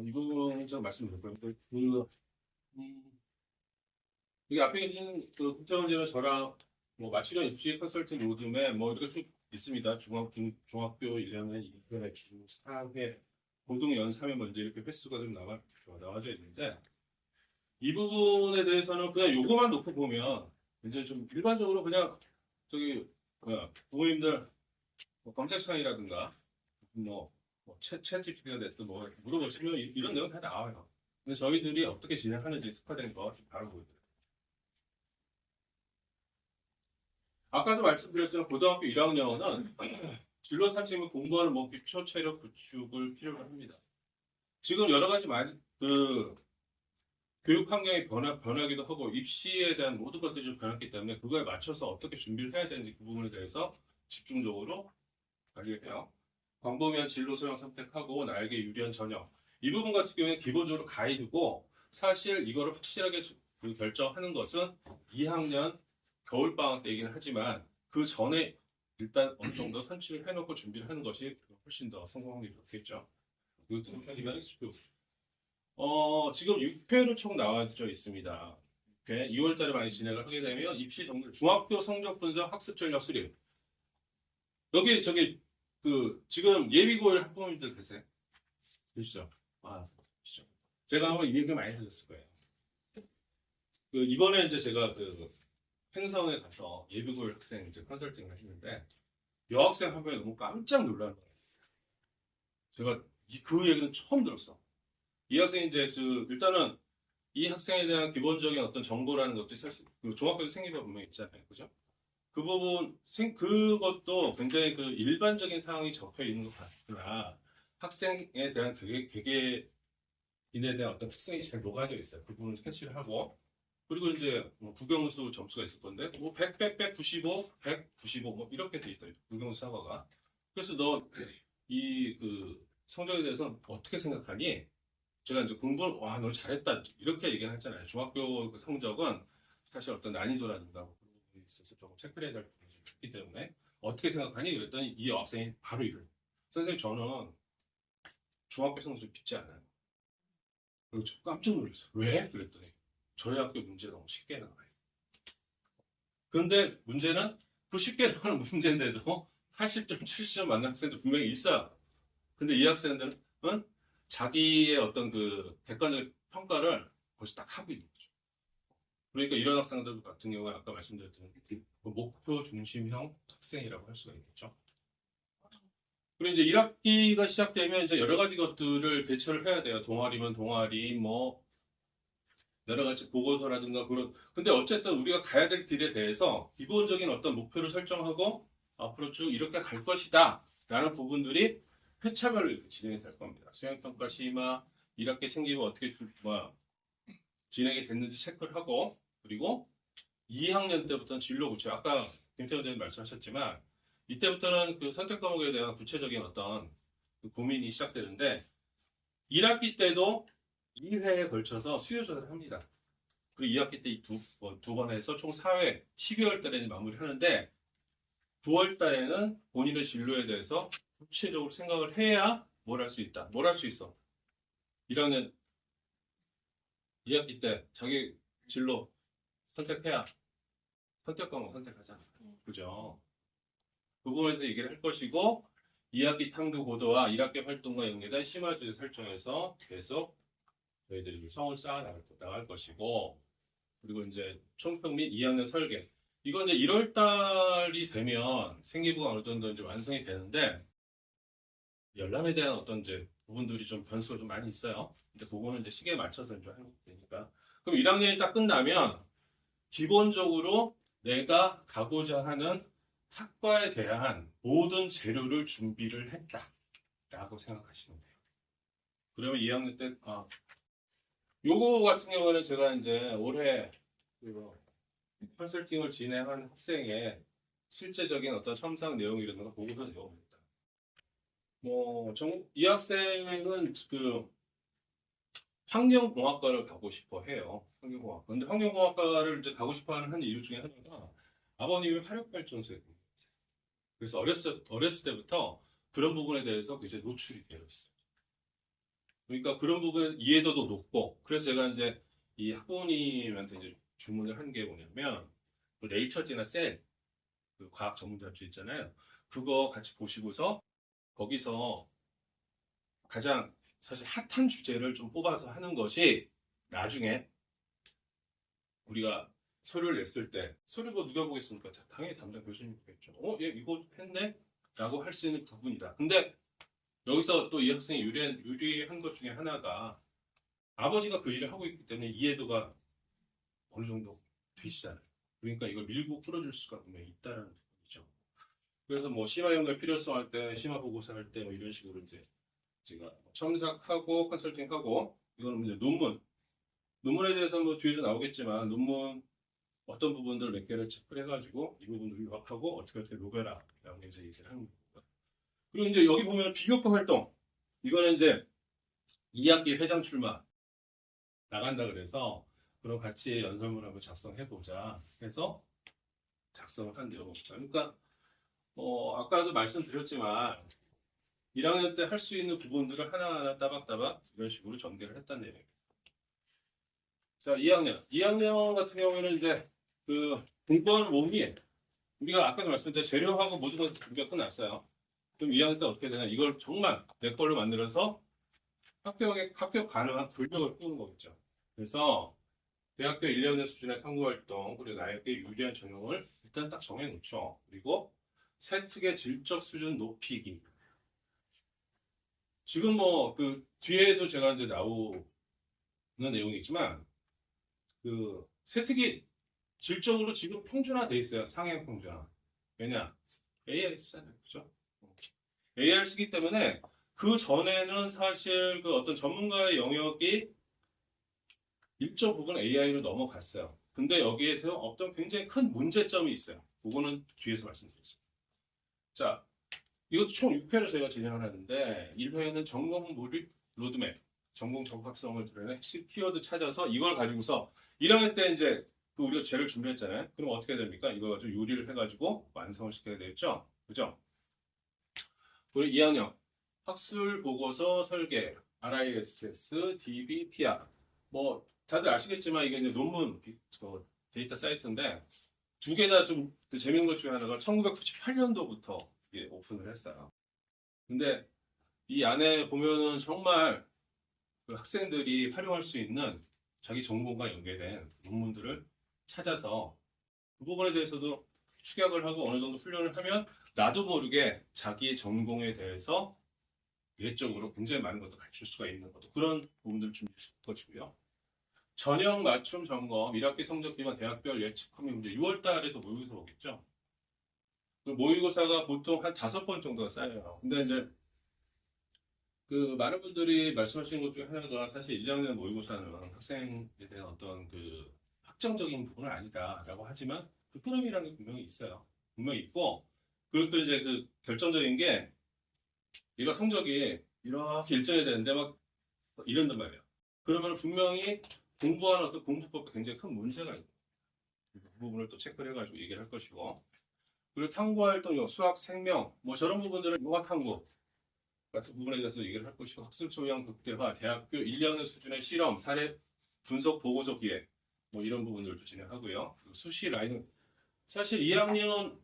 이 부분은 좀 말씀드릴 거예요. 여기 앞에 계신 그 국정원장은 저랑 뭐 맞춤형 입시 컨설팅 로드맵 뭐 이렇게 쭉 있습니다. 중학교 1년에 2회, 중 4회, 고등 연 3회 먼저 이렇게 횟수가 좀 나와져 있는데 이 부분에 대해서는 그냥 요거만 놓고 보면 이제 좀 일반적으로 그냥 저기 부모님들 뭐 검색창이라든가 챗GPT가 됐든 뭐 물어보시면 이런 내용 다 나와요. 근데 저희들이 어떻게 진행하는지 특화된 거 바로 보여드려요. 아까도 말씀드렸지만 고등학교 1학년은 진로 선생님이 공부하는 뭐 기초 체력 구축을 필요로 합니다. 지금 여러 가지 교육 환경이 변하기도 하고 입시에 대한 모든 것들이 좀 변했기 때문에 그거에 맞춰서 어떻게 준비를 해야 되는지 그 부분에 대해서 집중적으로 관리를 해요. 광범위한 진로 소양 선택하고 나에게 유리한 전형. 이 부분 같은 경우에 기본적으로 가이드고 사실 이거를 확실하게 결정하는 것은 2학년 겨울방학 때이긴 하지만 그 전에 일단 어느 정도 선취를 해놓고 준비를 하는 것이 훨씬 더 성공 확률이 높겠죠. 이것도 편리한 익스표. 지금 6회로 총 나와져 있습니다. 6회, 2월 달에 많이 진행을 하게 되면 입시 동물 중학교 성적 분석 학습 전략 수립. 여기 지금 예비고일 학부모님들 계세요? 계시죠? 계시죠. 제가 한번 이 얘기 많이 하셨을 거예요. 이번에 이제 제가 행성에 가서 예비고일 학생 이제 컨설팅을 했는데 여학생 한 명이 너무 깜짝 놀라는 거예요. 제가 그 얘기는 처음 들었어. 이 학생이 이제 일단은 이 학생에 대한 기본적인 어떤 정보라는 것들이 사실 중학교에 생기가 분명히 있잖아요, 그죠? 그 부분 그것도 굉장히 일반적인 상황이 적혀 있는 것 같으나 학생에 대한 개개인에 대한 어떤 특성이 잘 녹아져 있어요. 그 부분을 캐치를 하고 그리고 이제 국영수 점수가 있을 건데 100, 100, 195, 195 뭐 이렇게 돼 있어요. 국영수 사과가. 그래서 너 이 성적에 대해서는 어떻게 생각하니? 제가 이제 공부를 너 잘했다 이렇게 얘기를 했잖아요. 중학교 성적은 사실 어떤 난이도라든가 뭐 그런 부분에 있어서 조금 체크를 해야 될 부분이 있기 때문에 어떻게 생각하니? 그랬더니 이 학생이 바로 이래요. 선생님 저는 중학교 성적 쉽지 않아요. 그리고 저 깜짝 놀랐어요. 왜? 그랬더니 저희 학교 문제가 너무 쉽게 나와요. 그런데 문제는 그 쉽게 나오는 문제인데도 80점, 70점 맞는 학생들 분명히 있어요. 근데 이 학생들은 자기의 어떤 객관적 평가를 벌써 딱 하고 있는 거죠. 그러니까 이런 학생들 같은 경우는 아까 말씀드렸던 목표 중심형 학생이라고 할 수가 있겠죠. 그리고 이제 1학기가 시작되면 이제 여러 가지 것들을 대처를 해야 돼요. 동아리면 동아리, 뭐 여러 가지 보고서라든가 그런. 근데 어쨌든 우리가 가야 될 길에 대해서 기본적인 어떤 목표를 설정하고 앞으로 쭉 이렇게 갈 것이다 라는 부분들이 회차별로 이렇게 진행이 될 겁니다. 수행평가 심화, 1학기 생기고 어떻게 진행이 됐는지 체크를 하고 그리고 2학년 때부터는 진로 구체. 아까 김태현 원장님 말씀하셨지만 이때부터는 선택 과목에 대한 구체적인 어떤 고민이 시작되는데 1학기 때도 2회에 걸쳐서 수요 조사를 합니다. 그리고 2학기 때 두 번 해서 총 4회 12월 달에 마무리하는데 9월 달에는 본인의 진로에 대해서 구체적으로 생각을 해야 뭘 할 수 있다. 뭘 할 수 있어. 1학년 2학기 때 자기 진로 선택해야 선택 과목 선택하잖아. 그죠? 그 부분에서 얘기를 할 것이고 2학기 탐구 고도와 1학기 활동과 연계된 심화주제 설정에서 계속 저희들이 성을 쌓아 나갈 것이고 그리고 이제 총평 및 2학년 설계 이건 이제 1월 달이 되면 생기부가 어느 정도 이제 완성이 되는데 열람에 대한 어떤 이제 부분들이 좀 변수가 좀 많이 있어요. 근데 그거는 이제 시기에 맞춰서 이제 하는 되니까. 그럼 1학년이 딱 끝나면 기본적으로 내가 가고자 하는 학과에 대한 모든 재료를 준비를 했다라고 생각하시면 돼요. 그러면 2학년 때 요거 같은 경우는 제가 이제 올해 컨설팅을 진행한 학생의 실제적인 어떤 첨삭 내용이라든가 보고서 내용입니다. 이 학생은 그 환경공학과를 가고 싶어 해요. 환경공학과. 근데 환경공학과를 이제 가고 싶어 하는 한 이유 중에 하나가 아버님이 화력발전소에 계세요. 그래서 어렸을 때부터 그런 부분에 대해서 굉장히 노출이 되어 있어요. 그러니까 그런 부분 이해도도 높고, 그래서 제가 이제 이 학부모님한테 이제 주문을 한 게 뭐냐면, 그 네이처지나 셀, 그 과학 전문 잡지 있잖아요. 그거 같이 보시고서 거기서 가장 사실 핫한 주제를 좀 뽑아서 하는 것이 나중에 우리가 서류를 냈을 때 서류 뭐 누가 보겠습니까? 당연히 담당 교수님 보겠죠. 얘 이거 했네? 라고 할 수 있는 부분이다. 근데 여기서 또 이 학생이 유리한 것 중에 하나가 아버지가 그 일을 하고 있기 때문에 이해도가 어느 정도 되시잖아요. 그러니까 이걸 밀고 풀어줄 수가 분명히 있다는 부분이죠. 그래서 뭐 심화 연구에 필요성 할 때, 심화 보고서 할 때 뭐 이런 식으로 이제 제가 첨삭하고 컨설팅하고, 이거는 이제 논문에 대해서 뭐 뒤에서 나오겠지만 논문 어떤 부분들 몇 개를 체크를 해가지고 이 부분을 요약하고 어떻게 녹여라 라고 이제 얘기를 하는 거고요. 그리고 이제 여기 보면 비교과 활동, 이거는 이제 2학기 회장 출마 나간다 그래서 그럼 같이 연설문 한번 작성해보자 해서 작성을 한 내용입니다. 그러니까 아까도 말씀드렸지만 1학년 때 할 수 있는 부분들을 하나하나 따박따박 이런 식으로 전개를 했다는 내용입니다. 자, 2학년 같은 경우에는 이제 그 공부하는 몸이 우리가 아까도 말씀드린 재료하고 모든 걸 우리가 끝났어요. 그럼 2학년 때 어떻게 되냐? 이걸 정말 내 걸로 만들어서 합격 가능한 근력을 꾸는 거겠죠. 그래서 대학교 1년의 수준의 탐구활동, 그리고 나에게 유리한 전형을 일단 딱 정해놓죠. 그리고 세 특의 질적 수준 높이기. 지금 뭐 그 뒤에도 제가 이제 나오는 내용이지만 그 세 특이 질적으로 지금 평준화돼 있어요. 상향 평준화. 왜냐? AI 쓰잖아요. 그죠? AI를 쓰기 때문에 그 전에는 사실 그 어떤 전문가의 영역이 일정 부분 AI로 넘어갔어요. 근데 여기에 대해서 어떤 굉장히 큰 문제점이 있어요. 그거는 뒤에서 말씀드리겠습니다. 자, 이것도 총 6회를 저희가 진행을 하는데 1회는 전공 몰입 로드맵, 전공 적합성을 드러낸 핵심 키워드 찾아서 이걸 가지고서 1학년 때 이제 그 우리가 죄를 준비했잖아요. 그럼 어떻게 됩니까? 이걸 가지고 요리를 해가지고 완성을 시켜야 되겠죠? 그죠? 그리고 2학년 학술 보고서 설계, RISS, DB, PR. 뭐 다들 아시겠지만 이게 이제 논문 데이터 사이트인데 두 개 다 좀 재밌는 것 중에 하나가 1998년도부터 오픈을 했어요. 근데 이 안에 보면은 정말 그 학생들이 활용할 수 있는 자기 전공과 연계된 논문들을 찾아서 그 부분에 대해서도 축약을 하고 어느 정도 훈련을 하면 나도 모르게 자기 전공에 대해서 예적으로 굉장히 많은 것도 갖출 수가 있는 것도 그런 부분들을 준비할 것이고요. 전형 맞춤 점검, 1학기 성적 기반 대학별 예측 허미 문제 6월 달에도 모의고사 오겠죠. 모의고사가 보통 한 5번 정도가 쌓여요. 근데 이제 그 많은 분들이 말씀하시는 것 중에 하나가 사실 1학년 모의고사는 학생에 대한 어떤 그 확정적인 부분은 아니다라고 하지만 그 흐름이라는 게 분명히 있어요. 분명히 있고 그리고 또 이제 그 결정적인 게 얘가 성적이 이렇게 일정해야 되는데 막 이런단 말이에요. 그러면 분명히 공부하는 어떤 공부법에 굉장히 큰 문제가 있고 그 부분을 또 체크를 해가지고 얘기를 할 것이고 그리고 탐구활동, 수학, 생명 뭐 저런 부분들은 융합탐구 같은 부분에 대해서 얘기를 할 것이고 학습 소양 극대화, 대학교 1학년 수준의 실험, 사례 분석 보고서 기획 뭐 이런 부분들도 진행하고요. 수시 라인 사실 2학년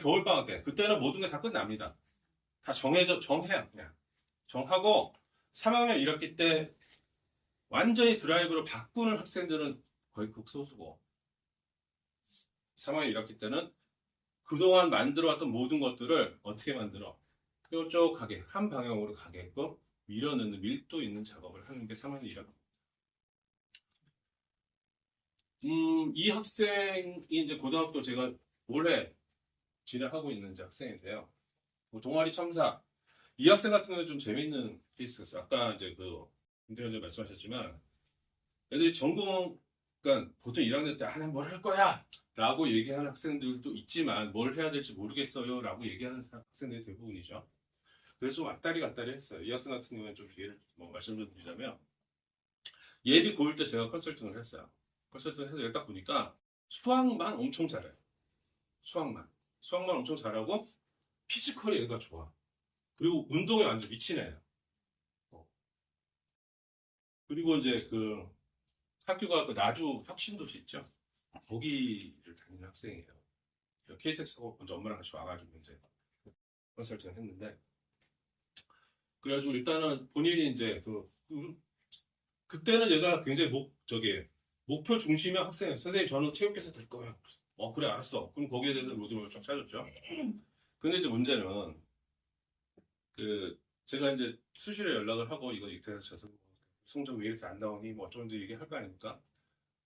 겨울 방학 때 그때는 모든 게 다 끝납니다. 다 정해요 그냥 정하고 3학년 1학기 때 완전히 드라이브로 바꾸는 학생들은 거의 극소수고 3학년 1학기 때는 그동안 만들어왔던 모든 것들을 어떻게 만들어 뾰족하게 한 방향으로 가게끔 밀어넣는 밀도 있는 작업을 하는 게 3학년 1학기. 이 학생이 이제 고등학교 제가 올해 진행하고 있는 이제 학생인데요. 동아리 첨사. 이 학생 같은 경우는 좀 재밌는 케이스였어요. 아까 이제 김대현 말씀하셨지만 애들이 그러니까 보통 1학년 때 뭘 할 거야 라고 얘기하는 학생들도 있지만 뭘 해야 될지 모르겠어요 라고 얘기하는 학생들이 대부분이죠. 그래서 좀 왔다리 갔다리 했어요. 이 학생 같은 경우에 좀 예를 말씀 좀 드리자면 예비 고일 때 제가 컨설팅을 했어요. 컨설팅을 해서 여기 딱 보니까 수학만 엄청 잘해요. 수학만 엄청 잘하고 피지컬이 얘가 좋아. 그리고 운동에 완전 미친 애예요. 그리고 이제 그 학교가 그 나주 혁신도시 있죠. 거기를 다니는 학생이에요. KTX하고 먼저 엄마랑 같이 와가지고 이제 컨설팅을 했는데 그래가지고 일단은 본인이 이제 그때는 얘가 굉장히 목표 중심의 학생이에요. 선생님 저는 체육교사 될 거예요. 그래 알았어. 그럼 거기에 대해서 로드맵을 쫙 짜줬죠. 근데 이제 문제는 제가 이제 수시로 연락을 하고 이거 대해서 성적 왜 이렇게 안 나오니 뭐 어쩌는지 얘기할 거 아닙니까?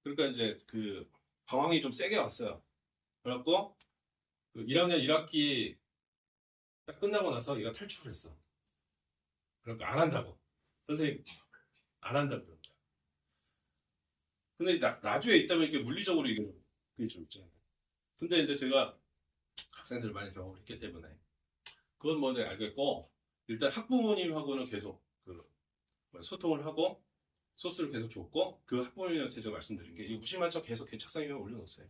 그러니까 이제 그 방황이 좀 세게 왔어요. 그래갖고 1학년 1학기 딱 끝나고 나서 얘가 탈출을 했어. 그러니까 안 한다고. 선생님 안 한다고 그런 거야. 근데 나주에 있다면 이게 물리적으로 그게 좀 있잖아요. 근데 이제 제가 학생들 많이 경험을 했기 때문에 그건 뭐 내가 알겠고 일단 학부모님하고는 계속 소통을 하고 소스를 계속 줬고 그 학부모님한테 제가 말씀드린 게 이 무심한 척 계속 걔 책상 위에 올려놓으세요.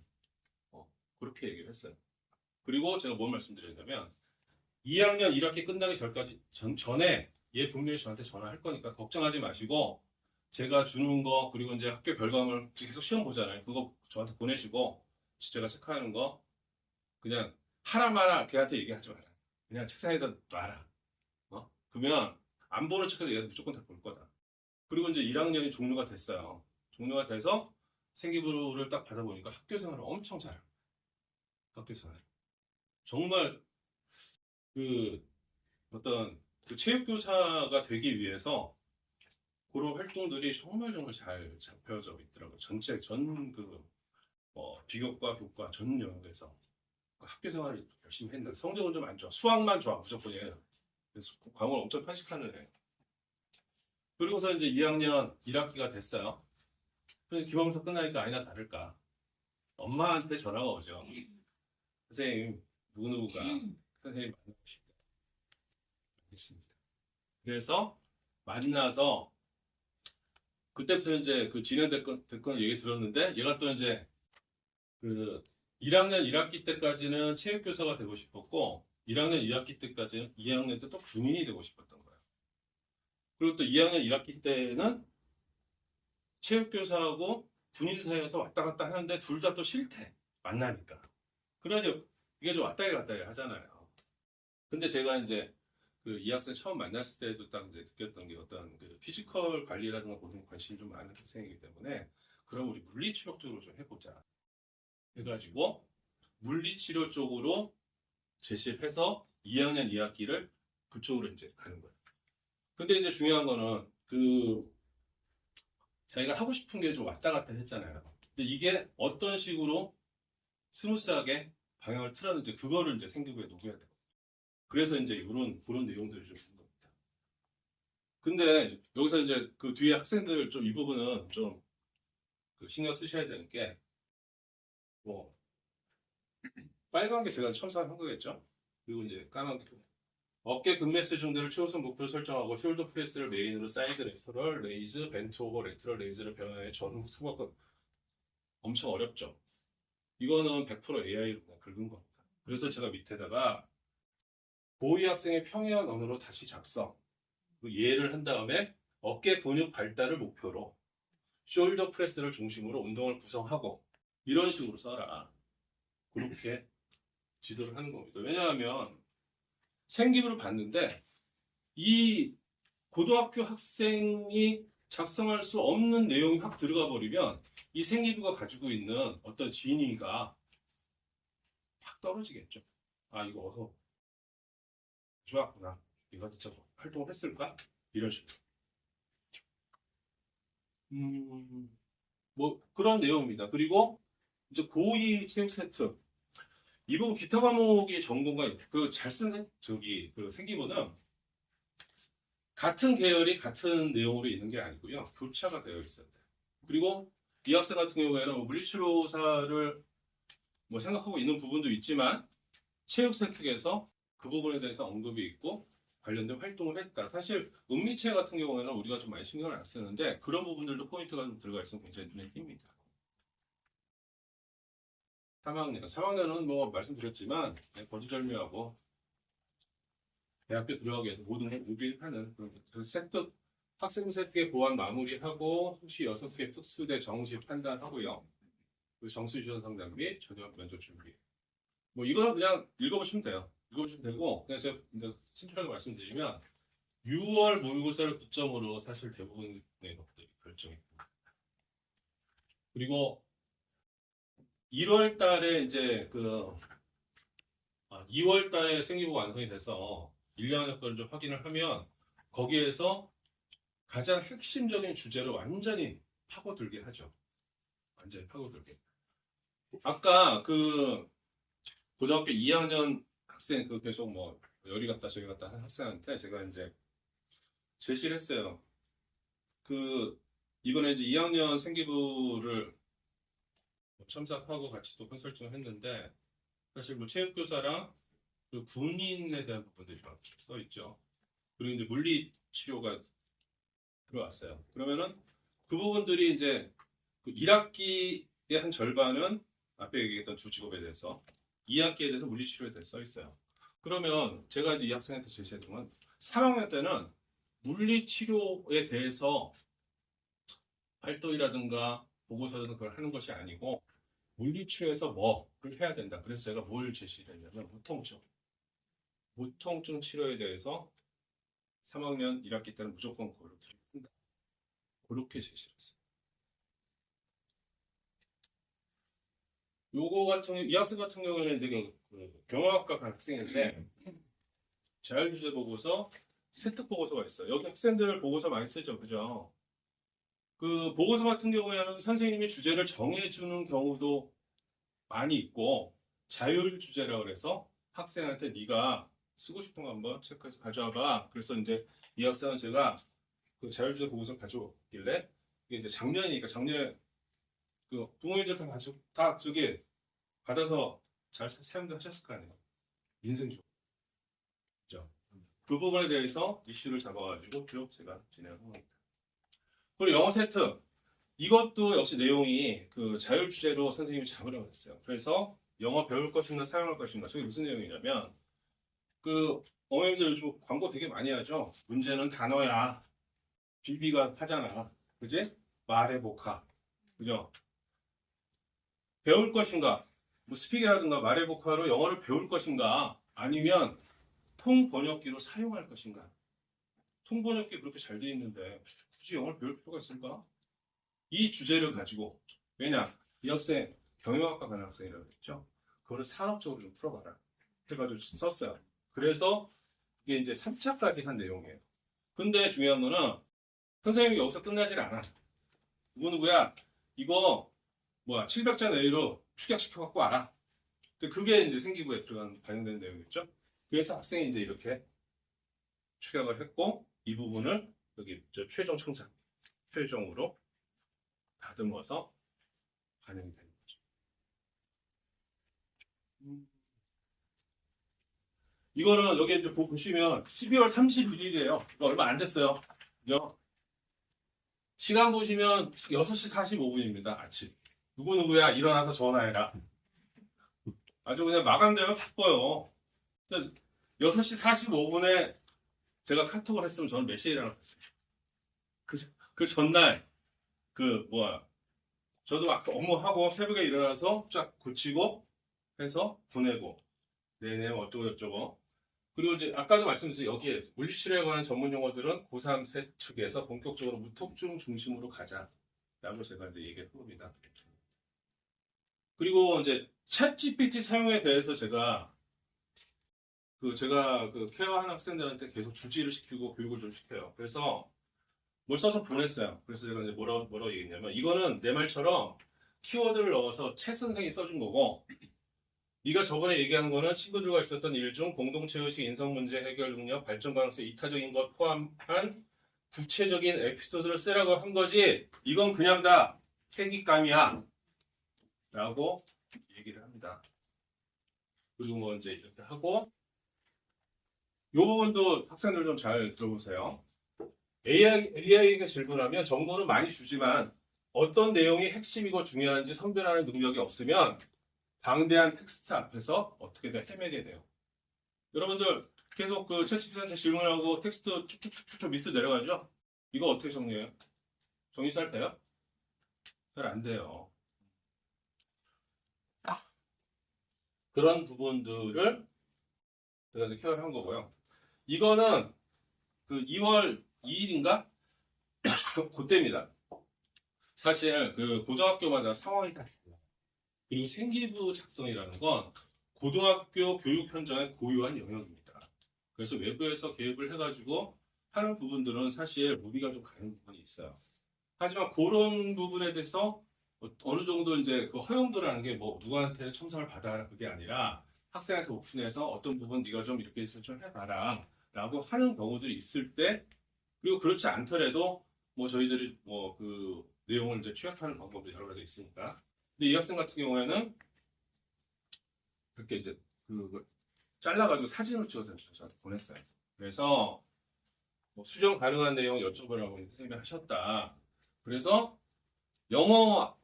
그렇게 얘기를 했어요. 그리고 제가 뭘 말씀드렸냐면 2학년 1학기 끝나기 전에 얘 분명히 저한테 전화할 거니까 걱정하지 마시고 제가 주는 거 그리고 이제 학교 결과물 계속 시험 보잖아요. 그거 저한테 보내시고 제가 체크하는 거 그냥 하나마나 걔한테 얘기하지 마라. 그냥 책상에다 놔라. 그러면 안 보는 척해도 얘가 무조건 다 볼 거다. 그리고 이제 1학년이 종료가 됐어요. 종료가 돼서 생기부를 딱 받아보니까 학교 생활을 엄청 잘해요. 학교 생활. 정말 어떤 체육교사가 되기 위해서 그런 활동들이 정말 잘 잡혀져 있더라고요. 비교과, 교과 전 영역에서 학교 생활을 열심히 했는데 성적은 좀 안 좋아. 수학만 좋아 무조건이에요. 과목을 엄청 편식하는 애. 그리고서 이제 2학년 1학기가 됐어요. 그래서 기말고사 끝나니까 아니나 다를까 엄마한테 전화가 오죠. 선생님 누구누구가 선생님 만나고 싶다. 알겠습니다. 그래서 만나서 그때부터 이제 진행됐건 얘기 들었는데 얘가 또 이제 1학년 1학기 때까지는 체육교사가 되고 싶었고 1학년 2학기 때까지는 2학년 때 또 군인이 되고 싶었던 거예요. 그리고 또 2학년 1학기 때는 체육교사하고 군인 사이에서 왔다 갔다 하는데 둘 다 또 싫대. 만나니까. 그러니 이게 좀 왔다리 갔다리 하잖아요. 근데 제가 이제 이 학생 처음 만났을 때도 딱 이제 느꼈던 게 어떤 피지컬 관리라든가 그런 관심이 좀 많은 학생이기 때문에 그럼 우리 물리치료 쪽으로 좀 해보자. 해가지고 물리치료 쪽으로 제시를 해서 2학년 2학기를 그쪽으로 이제 가는 거예요. 근데 이제 중요한 거는 자기가 하고 싶은 게 좀 왔다 갔다 했잖아요. 근데 이게 어떤 식으로 스무스하게 방향을 틀었는지 그거를 이제 생기부에 녹여야 돼요. 그래서 이제 그런 내용들이 좀 있는 겁니다. 근데 여기서 이제 그 뒤에 학생들 좀 이 부분은 좀 신경 쓰셔야 되는 게 빨간 게 제가 첨삭한 거겠죠. 그리고 이제 까만 게 어깨 근매스 정도를 최우선 목표로 설정하고 숄더 프레스를 메인으로 사이드 레터럴 레이즈, 벤트 오버 레터럴 레이즈를 변화해 전후 승화권 엄청 어렵죠. 이거는 100% AI로 긁은 겁니다. 그래서 제가 밑에다가 고2 학생의 평이한 언어로 다시 작성 이해를 한 다음에 어깨 근육 발달을 목표로 숄더 프레스를 중심으로 운동을 구성하고 이런 식으로 써라. 그렇게 지도를 하는 겁니다. 왜냐하면 생기부를 봤는데 이 고등학교 학생이 작성할 수 없는 내용이 확 들어가 버리면 이 생기부가 가지고 있는 어떤 진위가 확 떨어지겠죠. 이거 어서 좋았구나. 이거 진짜 활동을 했을까? 이런 식으로. 그런 내용입니다. 그리고 이제 고2 체육 세트. 이 부분 기타 과목이 전공과 잘 쓴 생기부는 같은 계열이 같은 내용으로 있는 게 아니고요. 교차가 되어 있어요. 그리고 이 학생 같은 경우에는 물리치료사를 생각하고 있는 부분도 있지만 체육 세특에서 그 부분에 대해서 언급이 있고 관련된 활동을 했다. 사실 은미체 같은 경우에는 우리가 좀 많이 신경을 안 쓰는데 그런 부분들도 포인트가 좀 들어가 있으면 굉장히 눈에 띕니다. 3학년은 뭐 말씀드렸지만 거두절미하고 대학교 들어가기 위해서 모든 걸 준비하는 그 세트 학생 세트의 보완 마무리하고 수시 6개 특수대 정시 판단하고요. 그 정수 유전 상담 및 저녁 면접 준비. 뭐 이거는 그냥 읽어보시면 돼요. 읽어보시면 되고 그냥 제가 이제 sim플하게 말씀드리면 6월 모의고사를 기점으로 사실 대부분의 것들이 결정입니다. 그리고 1월 달에 이제 2월 달에 생기부 완성이 돼서 1년 거를 좀 확인을 하면 거기에서 가장 핵심적인 주제를 완전히 파고들게 하죠. 완전히 파고들게. 아까 그 고등학교 2학년 학생 그 계속 뭐 여리 갔다 저리 갔다 한 학생한테 제가 이제 제시를 했어요. 그 이번에 이제 2학년 생기부를 첨삭하고 같이 또 컨설팅을 했는데 사실 뭐 체육교사랑 그 군인에 대한 부분들이 막 써 있죠. 그리고 이제 물리 치료가 들어왔어요. 그러면은 그 부분들이 이제 그 1학기의 한 절반은 앞에 얘기했던 두 직업에 대해서 2학기에 대해서 물리 치료에 대해서 써 있어요. 그러면 제가 이제 이 학생한테 제시했던 건 3학년 때는 물리 치료에 대해서 활동이라든가 보고서라든가 그걸 하는 것이 아니고 물리치료에서 뭐를 해야 된다. 그래서 제가 뭘 제시를 했냐면 무통증 치료에 대해서 3학년 1학기 때는 무조건 그걸로 들어간다. 그렇게 제시를 했어요. 이 학생 같은 경우에는 이제 경영학과 간 학생인데 자율주제 보고서, 세특 보고서가 있어요. 여기 학생들 보고서 많이 쓰죠, 그죠? 그 보고서 같은 경우에는 선생님이 주제를 정해주는 경우도 많이 있고 자율주제라 그래서 학생한테 네가 쓰고 싶은 거 한번 체크해서 가져와봐. 그래서 이제 이 학생은 제가 그 자율주제 보고서 가져오길래 이게 이제 작년이니까 작년에 그 부모님들 다 저기 받아서 잘 사용도 하셨을 거 아니에요. 인생죠. 그죠? 그 부분에 대해서 이슈를 잡아가지고 쭉 제가 진행을 합니다. 그리고 영어 세트 이것도 역시 내용이 그 자율주제로 선생님이 잡으려고 했어요. 그래서 영어 배울 것인가 사용할 것인가 저게 무슨 내용이냐면 그 어머님들 요즘 광고 되게 많이 하죠. 문제는 단어야. 비비가 하잖아. 그지? 말해보카. 그죠? 배울 것인가 뭐 스피킹이라든가 말해보카로 영어를 배울 것인가 아니면 통번역기로 사용할 것인가. 통번역기 그렇게 잘 돼 있는데 굳이 영어를 배울 필요가 있을까? 이 주제를 가지고 왜냐 이 학생 경영학과 가는 학생이라고 했죠. 그거를 산업적으로 좀 풀어봐라 해가지고 썼어요. 그래서 이게 이제 3차까지 한 내용이에요. 근데 중요한 거는 선생님이 여기서 끝나질 않아. 누구야 이거 뭐야 700자 내외로 축약시켜 갖고 와라. 그게 이제 생기부에 들어간 반영되는 내용이겠죠. 그래서 학생이 이제 이렇게 축약을 했고 이 부분을 여기 최종 청산 최종으로 다듬어서 반영이 되는 거죠. 이거는 여기 이제 보시면 12월 31일이에요. 얼마 안 됐어요. 그죠? 시간 보시면 6시 45분입니다. 아침. 누구야 일어나서 전화해라. 아주 그냥 마감되면 바빠요. 6시 45분에 제가 카톡을 했으면 저는 몇 시에 일어났어요. 그 전날 저도 아까 업무하고 새벽에 일어나서 쫙 고치고 해서 보내고 네네 어쩌고 저쩌고 그리고 이제 아까도 말씀드렸죠. 여기에 물리치료에 관한 전문 용어들은 고3 측에서 본격적으로 무통증 중심으로 가자라고 제가 이제 얘기를 해봅니다. 그리고 이제 챗 GPT 사용에 대해서 제가 케어하는 학생들한테 계속 주지를 시키고 교육을 좀 시켜요. 그래서 뭘 써서 보냈어요. 그래서 제가 이제 뭐라고 얘기했냐면 이거는 내 말처럼 키워드를 넣어서 챗 선생이 써준 거고 네가 저번에 얘기한 거는 친구들과 있었던 일 중 공동체의식, 인성문제 해결 능력, 발전 가능성 이타적인 것 포함한 구체적인 에피소드를 쓰라고 한 거지 이건 그냥 다 캔디감이야 라고 얘기를 합니다. 그리고 뭐 이제 이렇게 하고 부분도 학생들 좀 잘 들어보세요. AI에게 질문하면 정보는 많이 주지만 어떤 내용이 핵심이고 중요한지 선별하는 능력이 없으면 방대한 텍스트 앞에서 어떻게든 헤매게 돼요. 여러분들 계속 그 챗GPT한테 질문하고 텍스트 쭉쭉쭉쭉 밑으로 내려가죠? 이거 어떻게 정리해요? 정리 잘 돼요? 잘 안 돼요. 그런 부분들을 제가 이제 케어를 한 거고요. 이거는 그 2월 2일인가? 그때입니다. 사실 그 고등학교마다 상황이 다 달라요. 그리고 생기부 작성이라는 건 고등학교 교육 현장의 고유한 영역입니다. 그래서 외부에서 개입을 해가지고 하는 부분들은 사실 무리가 좀 가는 부분이 있어요. 하지만 그런 부분에 대해서 어느 정도 이제 그 허용도라는 게 뭐 누구한테 첨삭을 받아라 그게 아니라 학생한테 오픈해서 어떤 부분 네가 좀 이렇게 해서 좀 해봐라 라고 하는 경우들이 있을 때 그리고 그렇지 않더라도 뭐 저희들이 뭐 그 내용을 이제 취합하는 방법이 여러 가지 있으니까 근데 이 학생 같은 경우에는 이렇게 이제 그 잘라가지고 사진을 찍어서 저한테 보냈어요. 그래서 뭐 수정 가능한 내용 여쭤보라고 선생님이 하셨다. 그래서 영어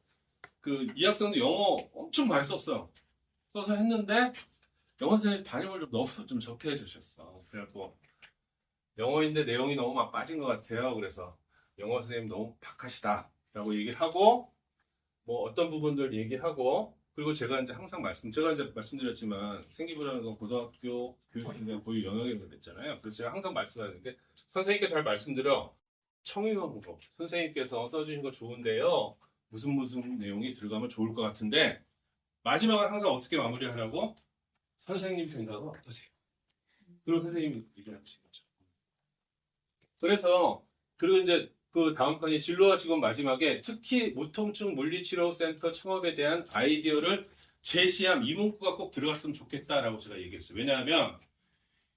그 이 학생도 영어 엄청 많이 썼어요. 써서 했는데 영어 선생님 단임을 좀 너무 좀 적게 해주셨어. 그래갖고 영어인데 내용이 너무 막 빠진 것 같아요. 그래서 영어 선생님 너무 박하시다라고 얘기를 하고 뭐 어떤 부분들 얘기하고 그리고 제가 이제 항상 제가 이제 말씀드렸지만 생기부라는 건 고등학교 교육의 고유 영역이라고 그랬잖아요. 그래서 제가 항상 말씀하는 게 선생님께 잘 말씀드려 청유 원고 선생님께서 써주신 거 좋은데요. 무슨 내용이 들어가면 좋을 것 같은데 마지막을 항상 어떻게 마무리하라고 선생님 생각은 어떠세요? 그리고 선생님이 얘기하시는 거죠. 그래서 그리고 이제 그 다음 편이 진로와 직업 마지막에 특히 무통증 물리치료센터 창업에 대한 아이디어를 제시함 이 문구가 꼭 들어갔으면 좋겠다라고 제가 얘기했어요. 왜냐하면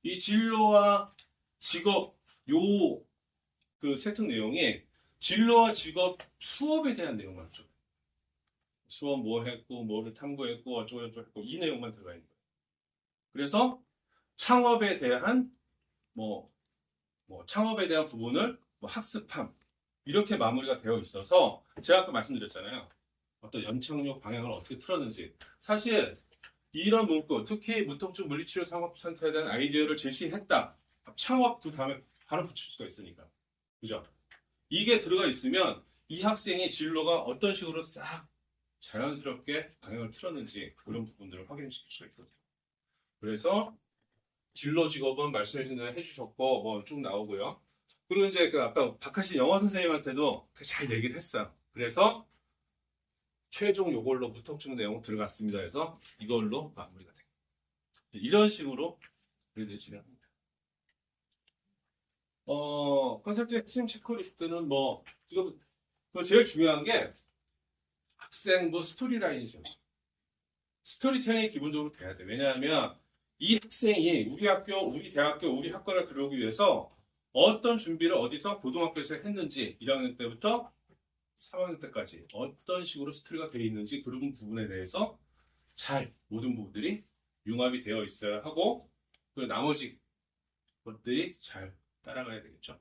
이 진로와 직업 요 그 세특 내용이 진로와 직업 수업에 대한 내용 맞죠? 수업 뭐 했고 뭐를 탐구했고 어쩌고 했고 이 내용만 들어가 있는 거예요. 그래서 창업에 대한 뭐 창업에 대한 부분을 뭐 학습함 이렇게 마무리가 되어 있어서 제가 아까 말씀드렸잖아요. 어떤 연착륙 방향을 어떻게 틀었는지 사실 이런 문구 특히 무통증 물리치료 상업센터에 대한 아이디어를 제시했다. 창업 그 다음에 바로 붙일 수가 있으니까 그죠? 이게 들어가 있으면 이 학생의 진로가 어떤 식으로 싹 자연스럽게 방향을 틀었는지 그런 부분들을 확인시킬 수가 있거든요. 그래서 진로 직업은 말씀해 해주셨고 뭐 쭉 나오고요. 그리고 이제 그 아까 박하신 영어 선생님한테도 잘 얘기를 했어요. 그래서 최종 요걸로 무통증 내용 들어갔습니다. 해서 이걸로 마무리가 됩니다. 이런 식으로 저희들이 진행합니다. 컨설팅 핵심 체크리스트는 뭐 지금 제일 중요한 게 학생 뭐 스토리라인이죠. 스토리텔링이 기본적으로 돼야 돼. 왜냐하면 이 학생이 우리 학교, 우리 대학교, 우리 학과를 들어오기 위해서 어떤 준비를 어디서 고등학교에서 했는지 1학년 때부터 3학년 때까지 어떤 식으로 스토리가 되어 있는지 그런 부분에 대해서 잘 모든 부분들이 융합이 되어 있어야 하고 그 나머지 것들이 잘 따라가야 되겠죠.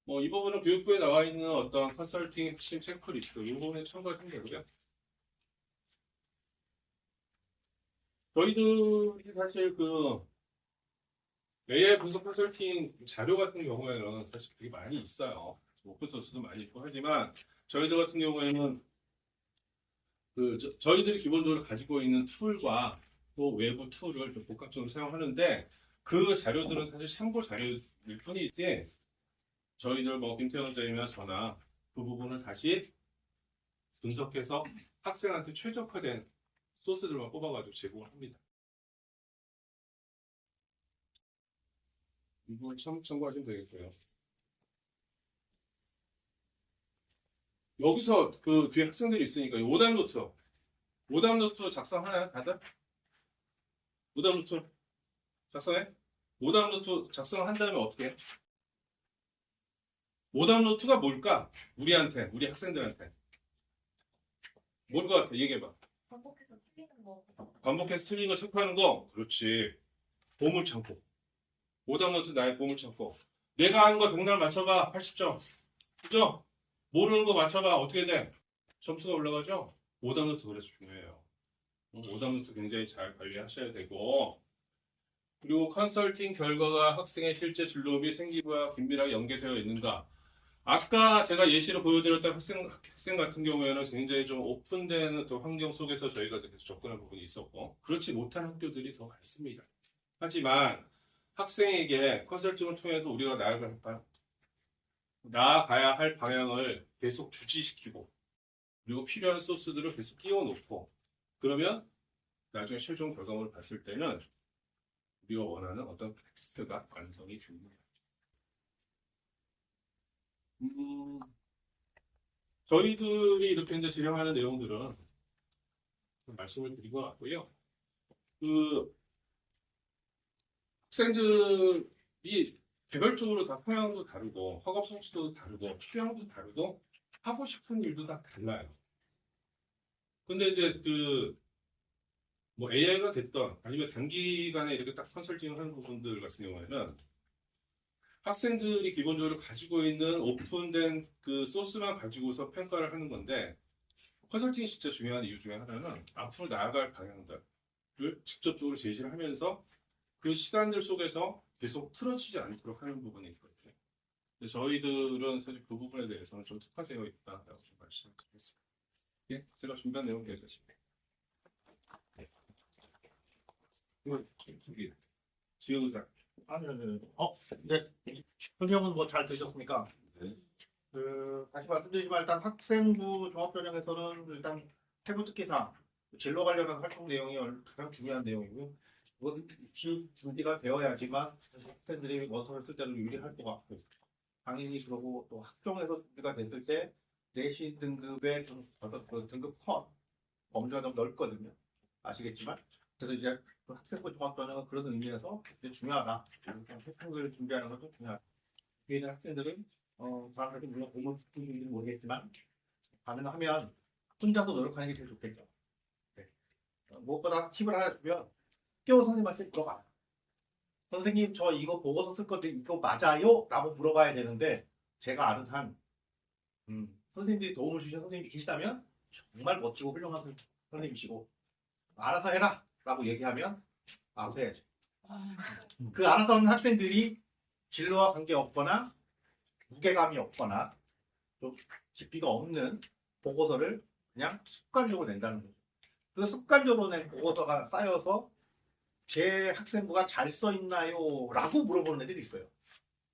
뭐 이 부분은 교육부에 나와 있는 어떤 컨설팅 핵심 체크리스트 이 부분에 참고하시면 되고요. 저희들이 사실 그 AI 분석 컨설팅 자료 같은 경우에는 사실 되게 많이 있어요. 오픈소스도 많이 있고 하지만 저희들 같은 경우에는 그 저희들이 기본적으로 가지고 있는 툴과 또 외부 툴을 좀 복합적으로 사용하는데 그 자료들은 사실 참고 자료일 뿐이지 저희들 뭐 김태현 원장님이나 저나 그 부분을 다시 분석해서 학생한테 최적화된 소스들만 뽑아가지고 제공을 합니다. 이 부분 참고하시면 되겠고요. 여기서 그 뒤에 학생들이 있으니까 오답 노트 작성하나요? 다들? 오답 노트 작성해? 오답 노트 작성한 다음에 어떻게 해? 오답 노트가 뭘까? 우리 학생들한테 뭘 것 같아? 얘기해봐. 반복해서 틀리는 거. 반복해서 틀린 거 체크하는 거? 그렇지. 보물창고. 오답노트 나의 보물창고. 내가 하는 거 100날 맞춰봐. 80점. 그죠? 모르는 거 맞춰봐. 어떻게 돼? 점수가 올라가죠? 오답노트 그래서 중요해요. 오답노트 굉장히 잘 관리하셔야 되고, 그리고 컨설팅 결과가 학생의 실제 진로비 생기부와 긴밀하게 연계되어 있는가? 아까 제가 예시로 보여드렸던 학생 같은 경우에는 굉장히 좀 오픈된 또 환경 속에서 저희가 계속 접근할 부분이 있었고, 그렇지 못한 학교들이 더 많습니다. 하지만 학생에게 컨설팅을 통해서 우리가 나아가야 할 방향을 계속 주지시키고, 그리고 필요한 소스들을 계속 끼워놓고, 그러면 나중에 최종 결과물을 봤을 때는 우리가 원하는 어떤 텍스트가 완성이 됩니다. 저희들이 이렇게 이제 진행하는 내용들은 말씀을 드리고 왔고요. 그 학생들이 개별적으로 다 성향도 다르고 학업 성취도 다르고 취향도 다르고 하고 싶은 일도 다 달라요. 근데 이제 뭐 AI가 됐던 아니면 단기간에 이렇게 딱 컨설팅을 하는 부분들 같은 경우에는 학생들이 기본적으로 가지고 있는 오픈된 그 소스만 가지고서 평가를 하는 건데, 컨설팅이 진짜 중요한 이유 중에 하나는 앞으로 나아갈 방향들을 직접적으로 제시를 하면서 그 시간들 속에서 계속 틀어지지 않도록 하는 부분이 있거든요. 근데 저희들은 사실 그 부분에 대해서는 좀 특화되어 있다라고 좀 말씀드리겠습니다. 예, 제가 준비한 내용 여기까지입니다. 저기 지효의사. 네. 설명은 뭐 잘 들으셨습니까? 네. 다시 말씀드리지만 일단 학생부 종합전형에서는 일단 세부특기상 진로 관련한 활동 내용이 가장 중요한 내용이고요. 이건 준비가 되어야지만 학생들이 원서를 쓸 때도 유리할 것 같고, 당연히 그러고 또 학종에서 준비가 됐을 때 내신 등급의 어떤 등급 컷 범주가 좀 넓거든요. 아시겠지만 그래서 이제 그 학생부 종합전형은 그런 의미에서 굉장히 중요하다. 학생들을 준비하는 것도 중요하다. 뒤에 있는 학생들은 저한테도 물론 공부 특기인지는 모르겠지만 가능하면 혼자서 노력하는 게 제일 좋겠죠. 네. 무엇보다 팁을 하나 주면 학교 선생님한테 물어봐. 선생님 저 이거 보고서 쓸 건데 이거 맞아요? 라고 물어봐야 되는데, 제가 아는 한 선생님들이 도움을 주신 선생님이 계시다면 정말 멋지고 훌륭한 선생님이시고, 알아서 해라 라고 얘기하면 알아서 해야죠. 그 알아서 하는 학생들이 진로와 관계없거나 무게감이 없거나 좀 깊이가 없는 보고서를 그냥 습관적으로 낸다는 거죠. 그 습관적으로 낸 보고서가 쌓여서 제 학생부가 잘 써 있나요? 라고 물어보는 애들이 있어요.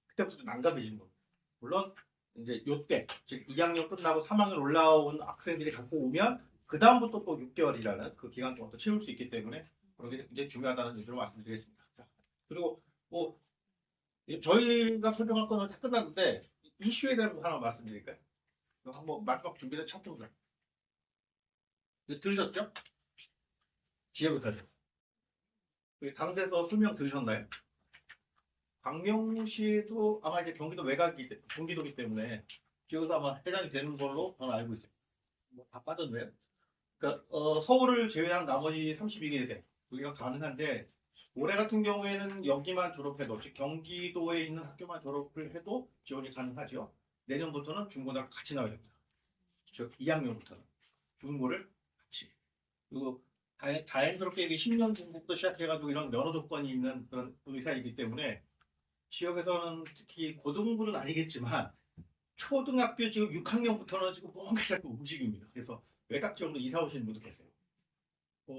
그때부터 난감해지는 거예요. 물론 이제 요때 즉 2학년 끝나고 3학년 올라온 학생들이 갖고 오면 그 다음부터 또 6개월이라는 그 기간 동안 또 채울 수 있기 때문에 그게 굉장히 중요하다는 얘기를 말씀드리겠습니다. 그리고 뭐 저희가 설명할 거는 다 끝났는데 이슈에 대한 거 하나 말씀드릴까요? 한번 마지막 준비된 첫 부분 들으셨죠? 지혜부터 다른 데서 설명 들으셨나요? 박명시도 아마 이제 경기도기 때문에 지역에서 아마 해당이 되는 걸로 저는 알고 있어요. 뭐 다 빠졌네요. 그러니까 서울을 제외한 나머지 32개 여기가 가능한데, 올해 같은 경우에는 여기만 졸업해도, 즉 경기도에 있는 학교만 졸업을 해도 지원이 가능하죠. 내년부터는 중고등학교 같이 나와야 됩니다. 즉 2학년부터는 중고를 같이. 그리고 다행스럽게 10년 중부터 시작해가지고 이런 면허 조건이 있는 그런 의사이기 때문에 지역에서는 특히 고등부는 아니겠지만 초등학교 지금 6학년부터는 지금 뭔가 자꾸 움직입니다. 그래서 외곽 지역으로 이사 오시는 분도 계세요.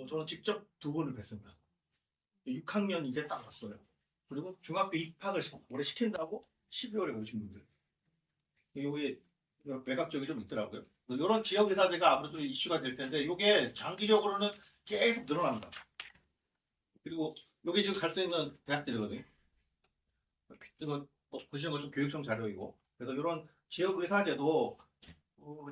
저는 직접 두 분을 뵀습니다. 6학년 이제 딱 왔어요. 그리고 중학교 입학을 올해 시킨다고 12월에 오신 분들. 여기 외곽 지역이 좀 있더라고요. 이런 지역 의사제가 아무래도 이슈가 될 텐데, 이게 장기적으로는 계속 늘어납니다. 그리고 여기 지금 갈 수 있는 대학들이거든요. 이거 보시는 것좀 교육청 자료이고, 그래서 이런 지역 의사제도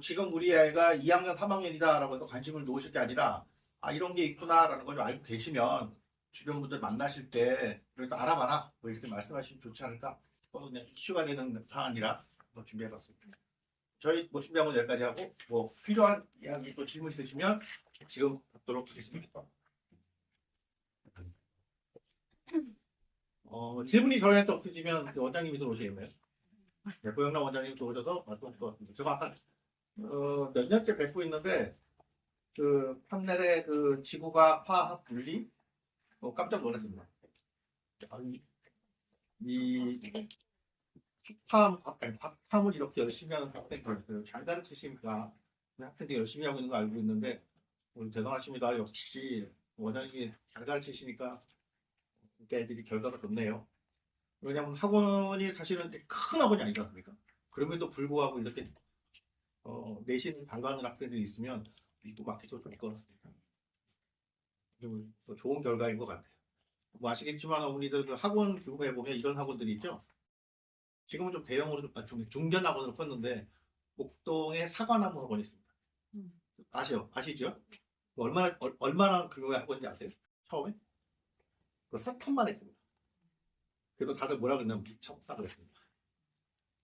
지금 우리 아이가 2학년, 3학년이다라고 해서 관심을 놓으실 게 아니라, 이런 게 있구나라는 걸 좀 알고 계시면 주변 분들 만나실 때 그래도 알아봐라 뭐 이렇게 말씀하시면 좋지 않을까. 그냥 이슈가 되는 사안이라 준비해봤습니다. 저희 뭐 준비한 건 여기까지 하고, 뭐 필요한 이야기 또 질문 있으시면 지금 받도록 하겠습니다. 질문이 저희한테 없으시면 원장님이 들어오시겠네요. 네, 고영남 원장님이 들어오셔서 말씀하실 것 같습니다. 제가 아까 몇 년째 뵙고 있는데 그 판넬의 그 지구과학 화학 분리 깜짝 놀랐습니다. 이 탐을 이렇게 열심히 하는 학생들 잘 가르치시니까 학생들이 열심히 하고 있는 거 알고 있는데 오늘 대단하십니다. 역시 원장님이 잘 가르치시니까 애들이 결과가 좋네요. 왜냐하면 학원이 사실은 큰 학원이 아니지 않습니까? 그럼에도 불구하고 이렇게 내신 발광하는 학생들이 있으면 믿고 맡기도 좋을 것 같습니다. 그리고 또 좋은 결과인 것 같아요. 뭐 아시겠지만 어머니들 그 학원 교육에 보면 이런 학원들이 있죠. 지금은 좀 대형으로 좀 중견 학원으로 컸는데 목동에 사관학원 학원이 있습니다. 아시죠? 얼마나 규모의 학원인지 아세요? 처음에? 그 사탄만 했습니다. 그래서 다들 뭐라 그랬냐면 미쳤다 그랬습니다.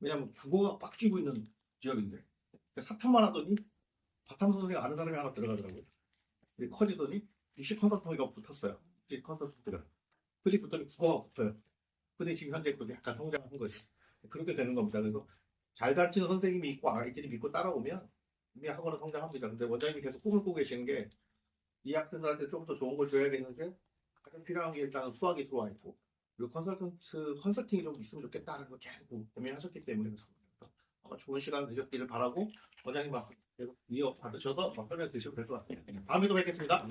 왜냐면 국어가 빡 쥐고 있는 지역인데 사탄만 하더니 바탕 선생님 아는 사람이 하나 들어가더라고요. 근데 커지더니 입시 컨설턴트가 붙었어요. 입시 컨설턴트가. 그리 붙더니 국어가 붙어요. 근데 지금 현재 그게 약간 성장한 거지. 그렇게 되는 겁니다. 그래서 잘 가르치는 선생님이 있고 아이들이 믿고 따라오면 이미 학원은 성장합니다. 근데 원장님이 계속 꿈을 꾸고 계시는 게 이 학생들한테 좀 더 좋은 걸 줘야겠는데 가장 필요한 게 일단은 수학이 들어와 있고 그리고 컨설팅이 좀 있으면 좋겠다는 걸 계속 고민하셨기 때문에 그렇습니다. 좋은 시간 되셨기를 바라고 원장님 막 계속 이어받으셔서 막 설명 드시면 될 것 같아요. 다음에도 뵙겠습니다.